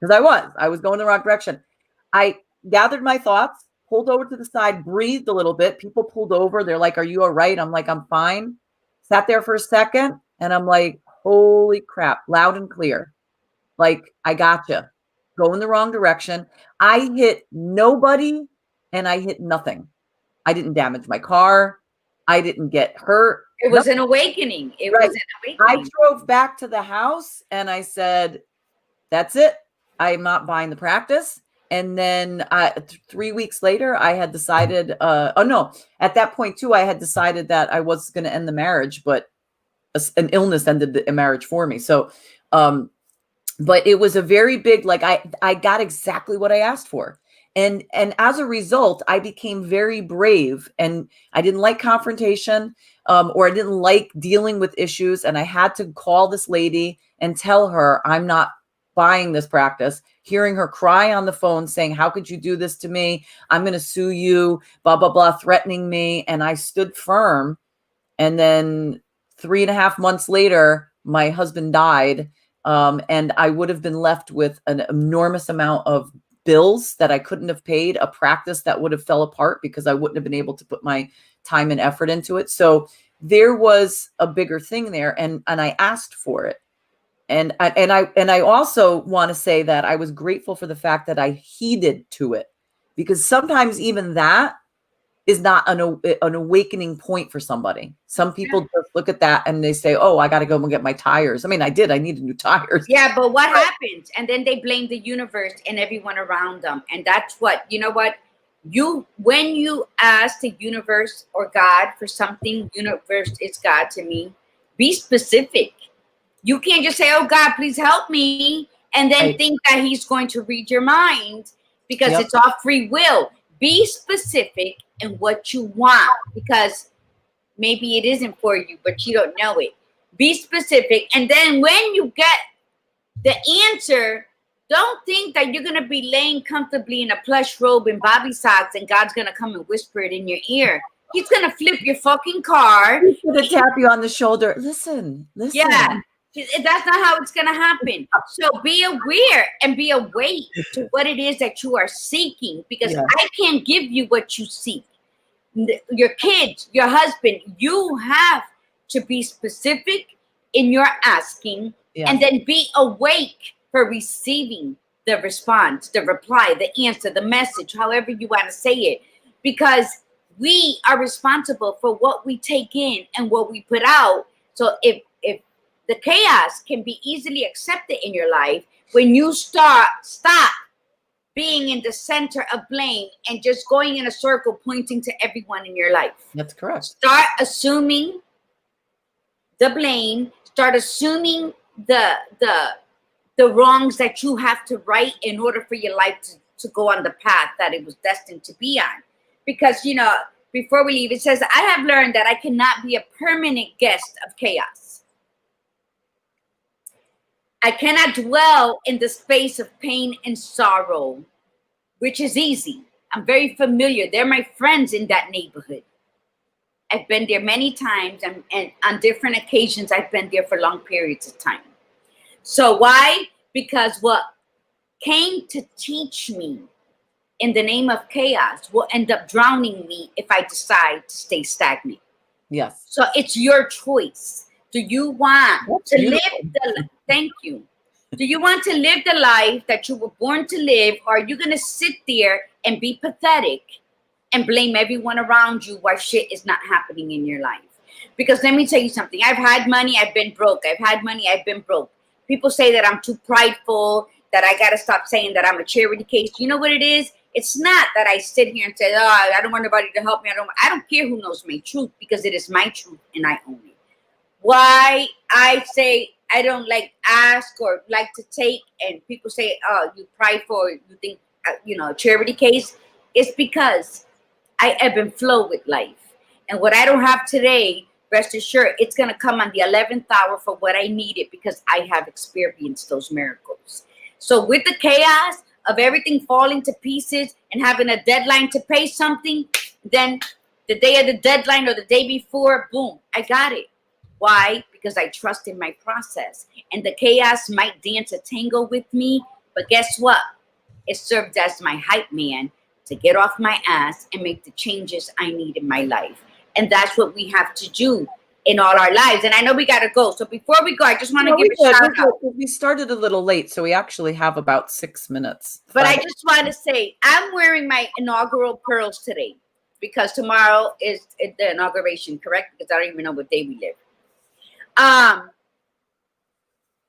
Because I was going the wrong direction. I gathered my thoughts, pulled over to the side, breathed a little bit. People pulled over. They're like, "Are you all right?" I'm like, "I'm fine." Sat there for a second, and I'm like, holy crap, loud and clear. Like, I gotcha. Go in the wrong direction. I hit nobody and I hit nothing. I didn't damage my car. I didn't get hurt. It was an awakening. It was an awakening. I drove back to the house and I said, that's it. I'm not buying the practice. And then 3 weeks later, I had decided, at that point too, I had decided that I was going to end the marriage, but an illness ended the marriage for me. So, but it was a very big, like I got exactly what I asked for. And as a result, I became very brave, and I didn't like confrontation, or I didn't like dealing with issues. And I had to call this lady and tell her, I'm not buying this practice. Hearing her cry on the phone saying, how could you do this to me? I'm going to sue you, blah, blah, blah, threatening me. And I stood firm. And then 3.5 months later, my husband died. And I would have been left with an enormous amount of bills that I couldn't have paid, a practice that would have fell apart because I wouldn't have been able to put my time and effort into it. So there was a bigger thing there, and I asked for it. And I also want to say that I was grateful for the fact that I heeded to it, because sometimes even that is not an awakening point for somebody. Some people just look at that and they say, oh, I got to go and get my tires. I mean, I needed new tires. Yeah, but what happens? And then they blame the universe and everyone around them. And that's what, you know what? When you ask the universe or God for something, universe is God to me, be specific. You can't just say, oh, God, please help me, and then Right. think that he's going to read your mind, because Yep. it's all free will. Be specific in what you want, because maybe it isn't for you, but you don't know it. Be specific. And then when you get the answer, don't think that you're going to be laying comfortably in a plush robe and bobby socks and God's going to come and whisper it in your ear. He's going to flip your fucking car. He's going to tap you on the shoulder. Listen. Yeah. That's not how it's going to happen. So be aware and be awake to what it is that you are seeking, because I can't give you what you seek. Your kids, your husband, you have to be specific in your asking, and then be awake for receiving the response, the reply, the answer, the message, however you want to say it, because we are responsible for what we take in and what we put out. So if the chaos can be easily accepted in your life when you stop being in the center of blame and just going in a circle pointing to everyone in your life. That's correct. Start assuming the blame. Start assuming the wrongs that you have to right in order for your life to go on the path that it was destined to be on. Because, you know, before we leave, it says, I have learned that I cannot be a permanent guest of chaos. I cannot dwell in the space of pain and sorrow, which is easy. I'm very familiar. They're my friends in that neighborhood. I've been there many times, and on different occasions, I've been there for long periods of time. So why? Because what came to teach me in the name of chaos will end up drowning me if I decide to stay stagnant. Yes. So it's your choice. Do you want to live the thank you? Do you want to live the life that you were born to live, or are you going to sit there and be pathetic and blame everyone around you why shit is not happening in your life? Because let me tell you something. I've had money, I've been broke. I've had money, I've been broke. People say that I'm too prideful, that I got to stop saying that I'm a charity case. You know what it is? It's not that I sit here and say, oh, I don't want nobody to help me. I don't care who knows my truth, because it is my truth and I own it. Why I say I don't like ask or like to take, and people say, oh, you prideful, or you think, a charity case, it's because I ebb and flow with life. And what I don't have today, rest assured, it's going to come on the 11th hour for what I needed, because I have experienced those miracles. So with the chaos of everything falling to pieces and having a deadline to pay something, then the day of the deadline or the day before, boom, I got it. Why? Because I trust in my process. And the chaos might dance a tango with me, but guess what? It served as my hype man to get off my ass and make the changes I need in my life. And that's what we have to do in all our lives. And I know we got to go. So before we go, I just want to give a shout out. We started a little late, so we actually have about 6 minutes. But I just want to say, I'm wearing my inaugural pearls today, because tomorrow is the inauguration, correct? Because I don't even know what day we live.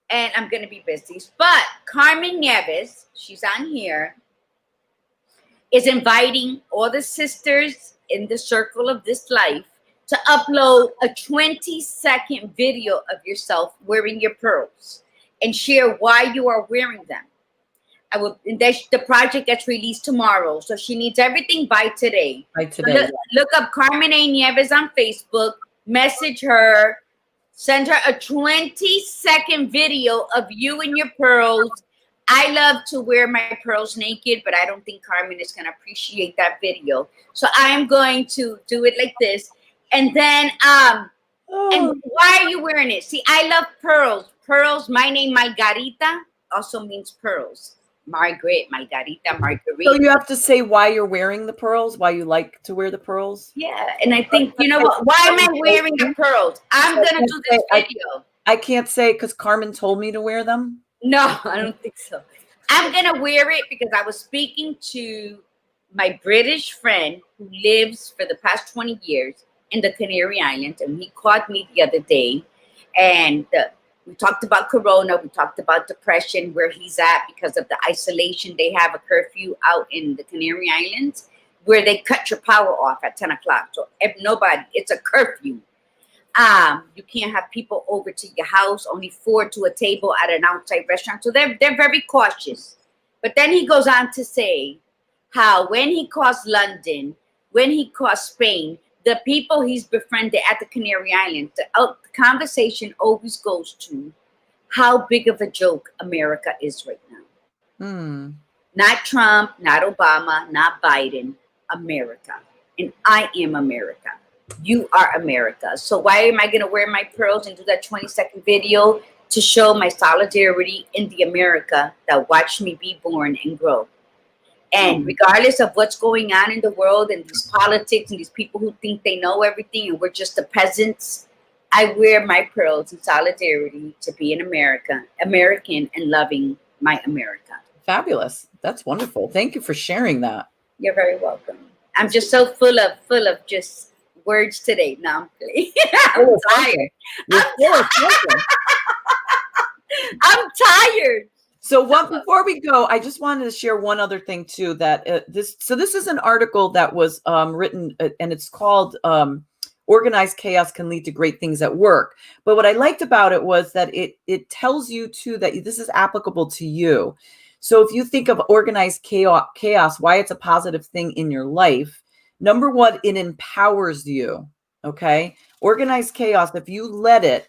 And I'm going to be busy. But Carmen Nieves, she's on here, is inviting all the sisters in the circle of this life to upload a 20-second video of yourself wearing your pearls and share why you are wearing them. The project gets released tomorrow, so she needs everything by today. By So today. look up Carmen A. Nieves on Facebook, message her, send her a 20-second video of you and your pearls. I love to wear my pearls naked, but I don't think Carmen is going to appreciate that video. So I'm going to do it like this. And then, and why are you wearing it? See, I love pearls. Pearls, my name, Margarita, also means pearls. Margaret, Margarita, Margarita. So you have to say why you're wearing the pearls, why you like to wear the pearls? Yeah, and I think, you know what? Why am I wearing the pearls? I'm going to do this video. I can't say because Carmen told me to wear them. No, I don't think so. I'm going to wear it because I was speaking to my British friend who lives for the past 20 years in the Canary Islands, and he called me the other day, and we talked about Corona, we talked about depression, where he's at because of the isolation. They have a curfew out in the Canary Islands where they cut your power off at 10 o'clock. So if nobody, it's a curfew. You can't have people over to your house, only 4 to a table at an outside restaurant. So they're very cautious. But then he goes on to say how when he calls London, when he calls Spain, the people he's befriended at the Canary Islands, the conversation always goes to how big of a joke America is right now. Not Trump, not Obama, not Biden, America. And I am America. You are America. So why am I going to wear my pearls and do that 20-second video to show my solidarity in the America that watched me be born and grow? And regardless of what's going on in the world and these politics and these people who think they know everything and we're just the peasants, I wear my pearls in solidarity to be an American and loving my America. Fabulous. That's wonderful. Thank you for sharing that. You're very welcome. I'm just so full of just words today. No, I'm tired. I'm tired. So before we go, I just wanted to share one other thing too, that this is an article that was written and it's called Organized Chaos Can Lead to Great Things at Work. But what I liked about it was that it tells you too that this is applicable to you. So if you think of organized chaos, why it's a positive thing in your life, number one, it empowers you. Okay. Organized chaos, if you let it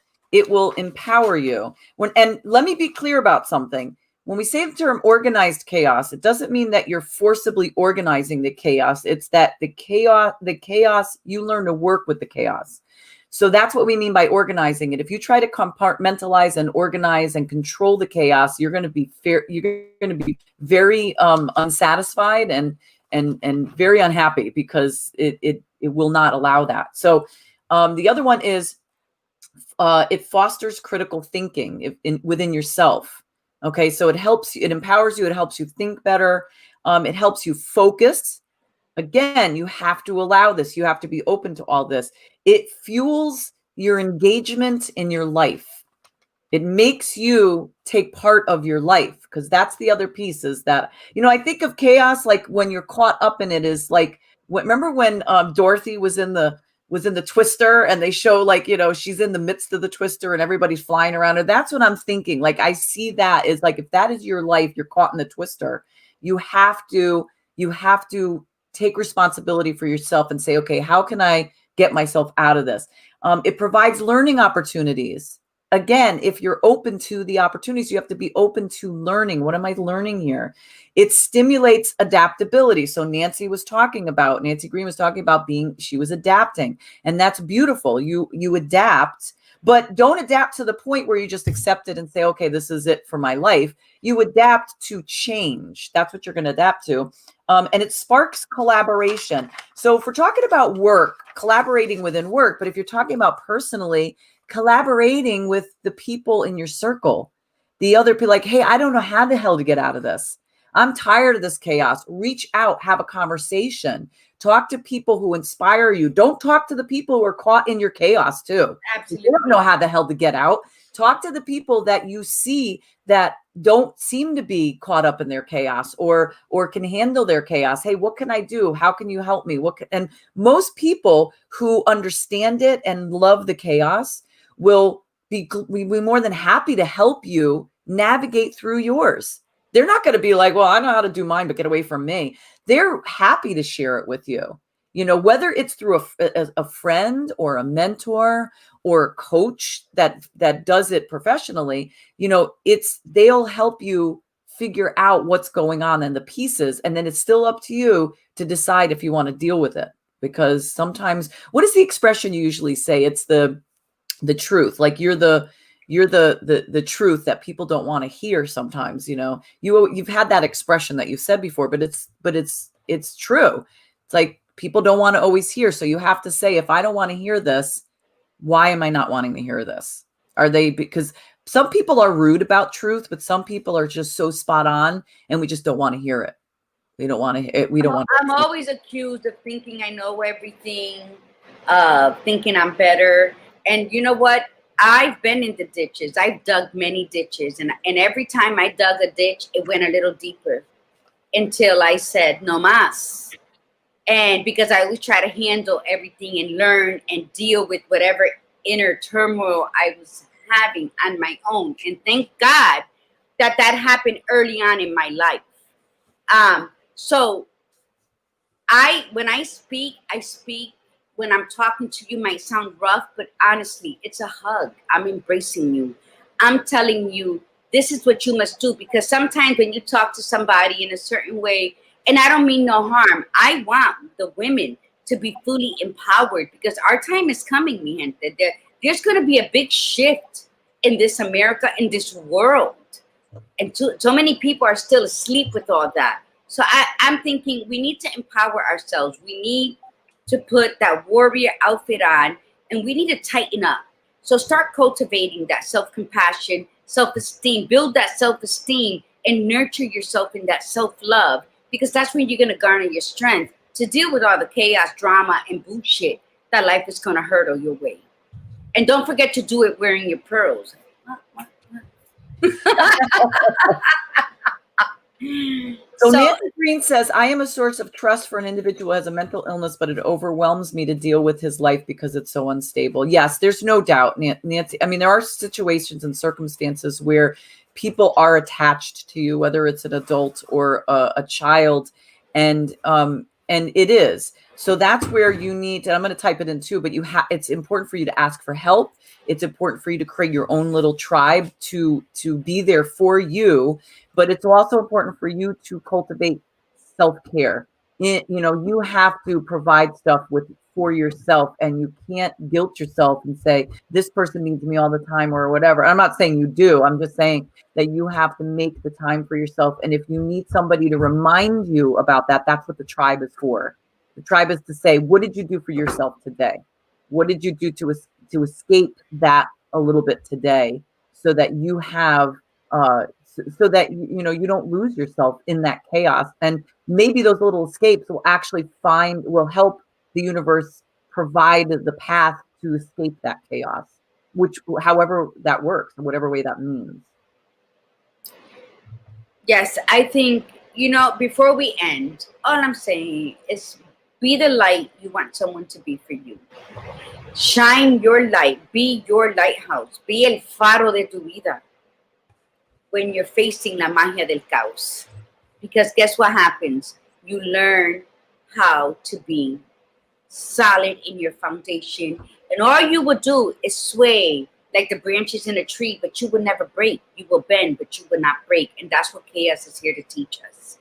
will empower you. And let me be clear about something. When we say the term organized chaos, it doesn't mean that you're forcibly organizing the chaos. It's that the chaos, you learn to work with the chaos. So that's what we mean by organizing it. If you try to compartmentalize and organize and control the chaos, you're going to be very unsatisfied and very unhappy because it will not allow that. So the other one is it fosters critical thinking within yourself. Okay, so it helps you, it empowers you, it helps you think better, it helps you focus. Again, you have to allow this. You have to be open to all this. It fuels your engagement in your life. It makes you take part of your life, because that's the other piece is that, I think of chaos like when you're caught up in it is like, remember when Dorothy was in the twister and they show like, she's in the midst of the twister and everybody's flying around her. That's what I'm thinking. Like, I see that is like, if that is your life, you're caught in the twister. You have to take responsibility for yourself and say, okay, how can I get myself out of this? It provides learning opportunities. Again, if you're open to the opportunities, you have to be open to learning. What am I learning here? It stimulates adaptability. So Nancy Green was talking about she was adapting, and that's beautiful. You adapt, but don't adapt to the point where you just accept it and say, okay, this is it for my life. You adapt to change. That's what you're going to adapt to. And it sparks collaboration. So if we're talking about work, collaborating within work, but if you're talking about personally, collaborating with the people in your circle, the other people, like, hey, I don't know how the hell to get out of this. I'm tired of this chaos. Reach out, have a conversation, talk to people who inspire you. Don't talk to the people who are caught in your chaos too. Absolutely. You don't know how the hell to get out. Talk to the people that you see that don't seem to be caught up in their chaos or can handle their chaos. Hey, what can I do? How can you help me? And most people who understand it and love the chaos will be more than happy to help you navigate through yours. They're not going to be like, well, I know how to do mine, but get away from me. They're happy to share it with you. Whether it's through a friend or a mentor or a coach that does it professionally, they'll help you figure out what's going on and the pieces. And then it's still up to you to decide if you want to deal with it. Because sometimes, what is the expression you usually say? It's the truth. Like you're the truth that people don't want to hear sometimes. You've had that expression that you've said before, but it's true. It's like people don't want to always hear. So you have to say, if I don't want to hear this, why am I not wanting to hear this? Because some people are rude about truth, but some people are just so spot on and we just don't want to hear it. We don't want to. I'm always accused of thinking I know everything, thinking I'm better. And you know what? I've been in the ditches. I've dug many ditches. And every time I dug a ditch, it went a little deeper until I said, no mas. And because I always try to handle everything and learn and deal with whatever inner turmoil I was having on my own. And thank God that happened early on in my life. So when I speak, when I'm talking to you might sound rough, but honestly, it's a hug. I'm embracing you. I'm telling you, this is what you must do. Because sometimes when you talk to somebody in a certain way, and I don't mean no harm, I want the women to be fully empowered because our time is coming, mi gente. There's going to be a big shift in this America, in this world. And so many people are still asleep with all that. So I'm thinking we need to empower ourselves. We need to put that warrior outfit on and we need to tighten up. So start cultivating that self-compassion, self-esteem, build that self-esteem and nurture yourself in that self-love because that's when you're going to garner your strength to deal with all the chaos, drama, and bullshit that life is going to hurdle your way. And don't forget to do it wearing your pearls. So Nancy Green says, I am a source of trust for an individual who has a mental illness, but it overwhelms me to deal with his life because it's so unstable. Yes, there's no doubt, Nancy. I mean, there are situations and circumstances where people are attached to you, whether it's an adult or a child. And it is. So that's where you need to, I'm going to type it in too, but it's important for you to ask for help. It's important for you to create your own little tribe to be there for you. But it's also important for you to cultivate self-care. You have to provide stuff for yourself, and you can't guilt yourself and say, this person needs me all the time or whatever. I'm not saying you do. I'm just saying that you have to make the time for yourself. And if you need somebody to remind you about that, that's what the tribe is for. The tribe is to say, what did you do for yourself today? What did you do to escape that a little bit today so that you have so that you don't lose yourself in that chaos? And maybe those little escapes will help the universe provide the path to escape that chaos, which however that works, whatever way that means. Yes, I think, before we end, all I'm saying is be the light you want someone to be for you. Shine your light. Be your lighthouse. Be el faro de tu vida when you're facing la magia del caos. Because guess what happens? You learn how to be solid in your foundation. And all you will do is sway like the branches in a tree, but you will never break. You will bend, but you will not break. And that's what chaos is here to teach us.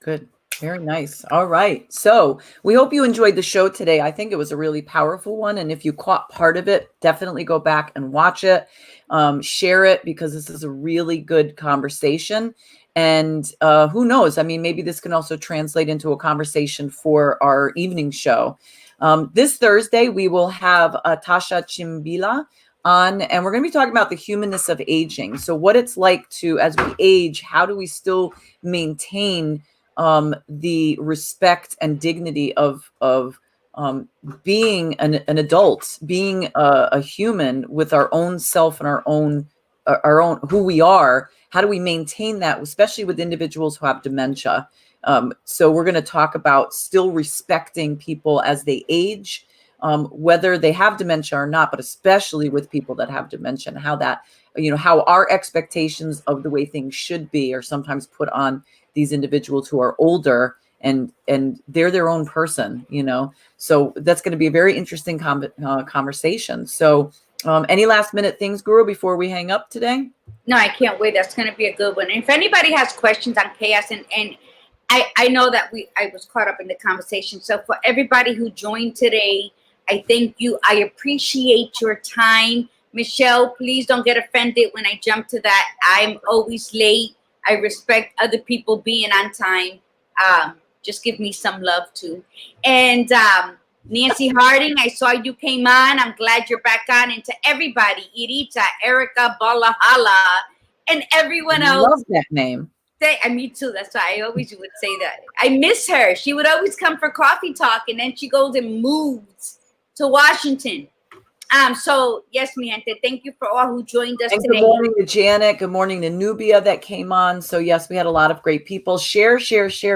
Good. Very nice. All right. So we hope you enjoyed the show today. I think it was a really powerful one. And if you caught part of it, definitely go back and watch it. Share it because this is a really good conversation. And who knows? I mean, maybe this can also translate into a conversation for our evening show. This Thursday, we will have Tasha Chimbila on, and we're going to be talking about the humanness of aging. So what it's like to, as we age, how do we still maintain the respect and dignity of being an adult, being a human with our own self and our own who we are. How do we maintain that, especially with individuals who have dementia? So we're going to talk about still respecting people as they age, whether they have dementia or not, but especially with people that have dementia, how that, how our expectations of the way things should be are sometimes put on these individuals who are older, and they're their own person, So that's going to be a very interesting conversation. So any last minute things, Guru, before we hang up today? No, I can't wait. That's going to be a good one. And if anybody has questions on chaos, and I know that I was caught up in the conversation. So for everybody who joined today, I thank you. I appreciate your time. Michelle, please don't get offended when I jump to that. I'm always late. I respect other people being on time. Just give me some love too. And Nancy Harding, I saw you came on. I'm glad you're back on. And to everybody, Irita, Erica, Balahala, and everyone else. Love that name. Me too. That's why I always would say that. I miss her. She would always come for coffee talk, and then she goes and moves to Washington. So yes, mi gente, thank you for all who joined us today. Good morning to Janet. Good morning to Nubia that came on. So yes, we had a lot of great people. Share.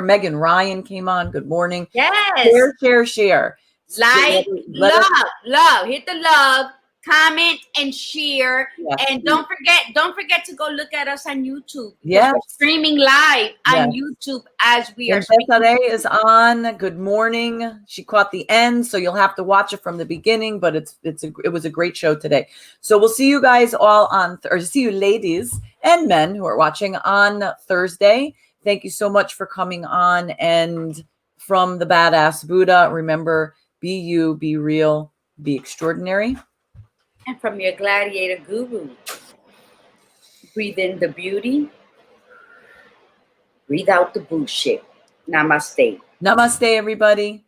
Megan Ryan came on. Good morning. Yes. Share. Like, love. Hit the love, comment, and share. Yes. And don't forget to go look at us on YouTube. Yes. We're streaming live on YouTube as we are speaking. Desiree is on. Good morning. She caught the end, so you'll have to watch it from the beginning, but it was a great show today. So we'll see you guys all see you ladies and men who are watching on Thursday. Thank you so much for coming on. And from the Badass Buddha, remember, be you, be real, be extraordinary. And from your gladiator guru, breathe in the beauty, breathe out the bullshit. Namaste. Namaste, everybody.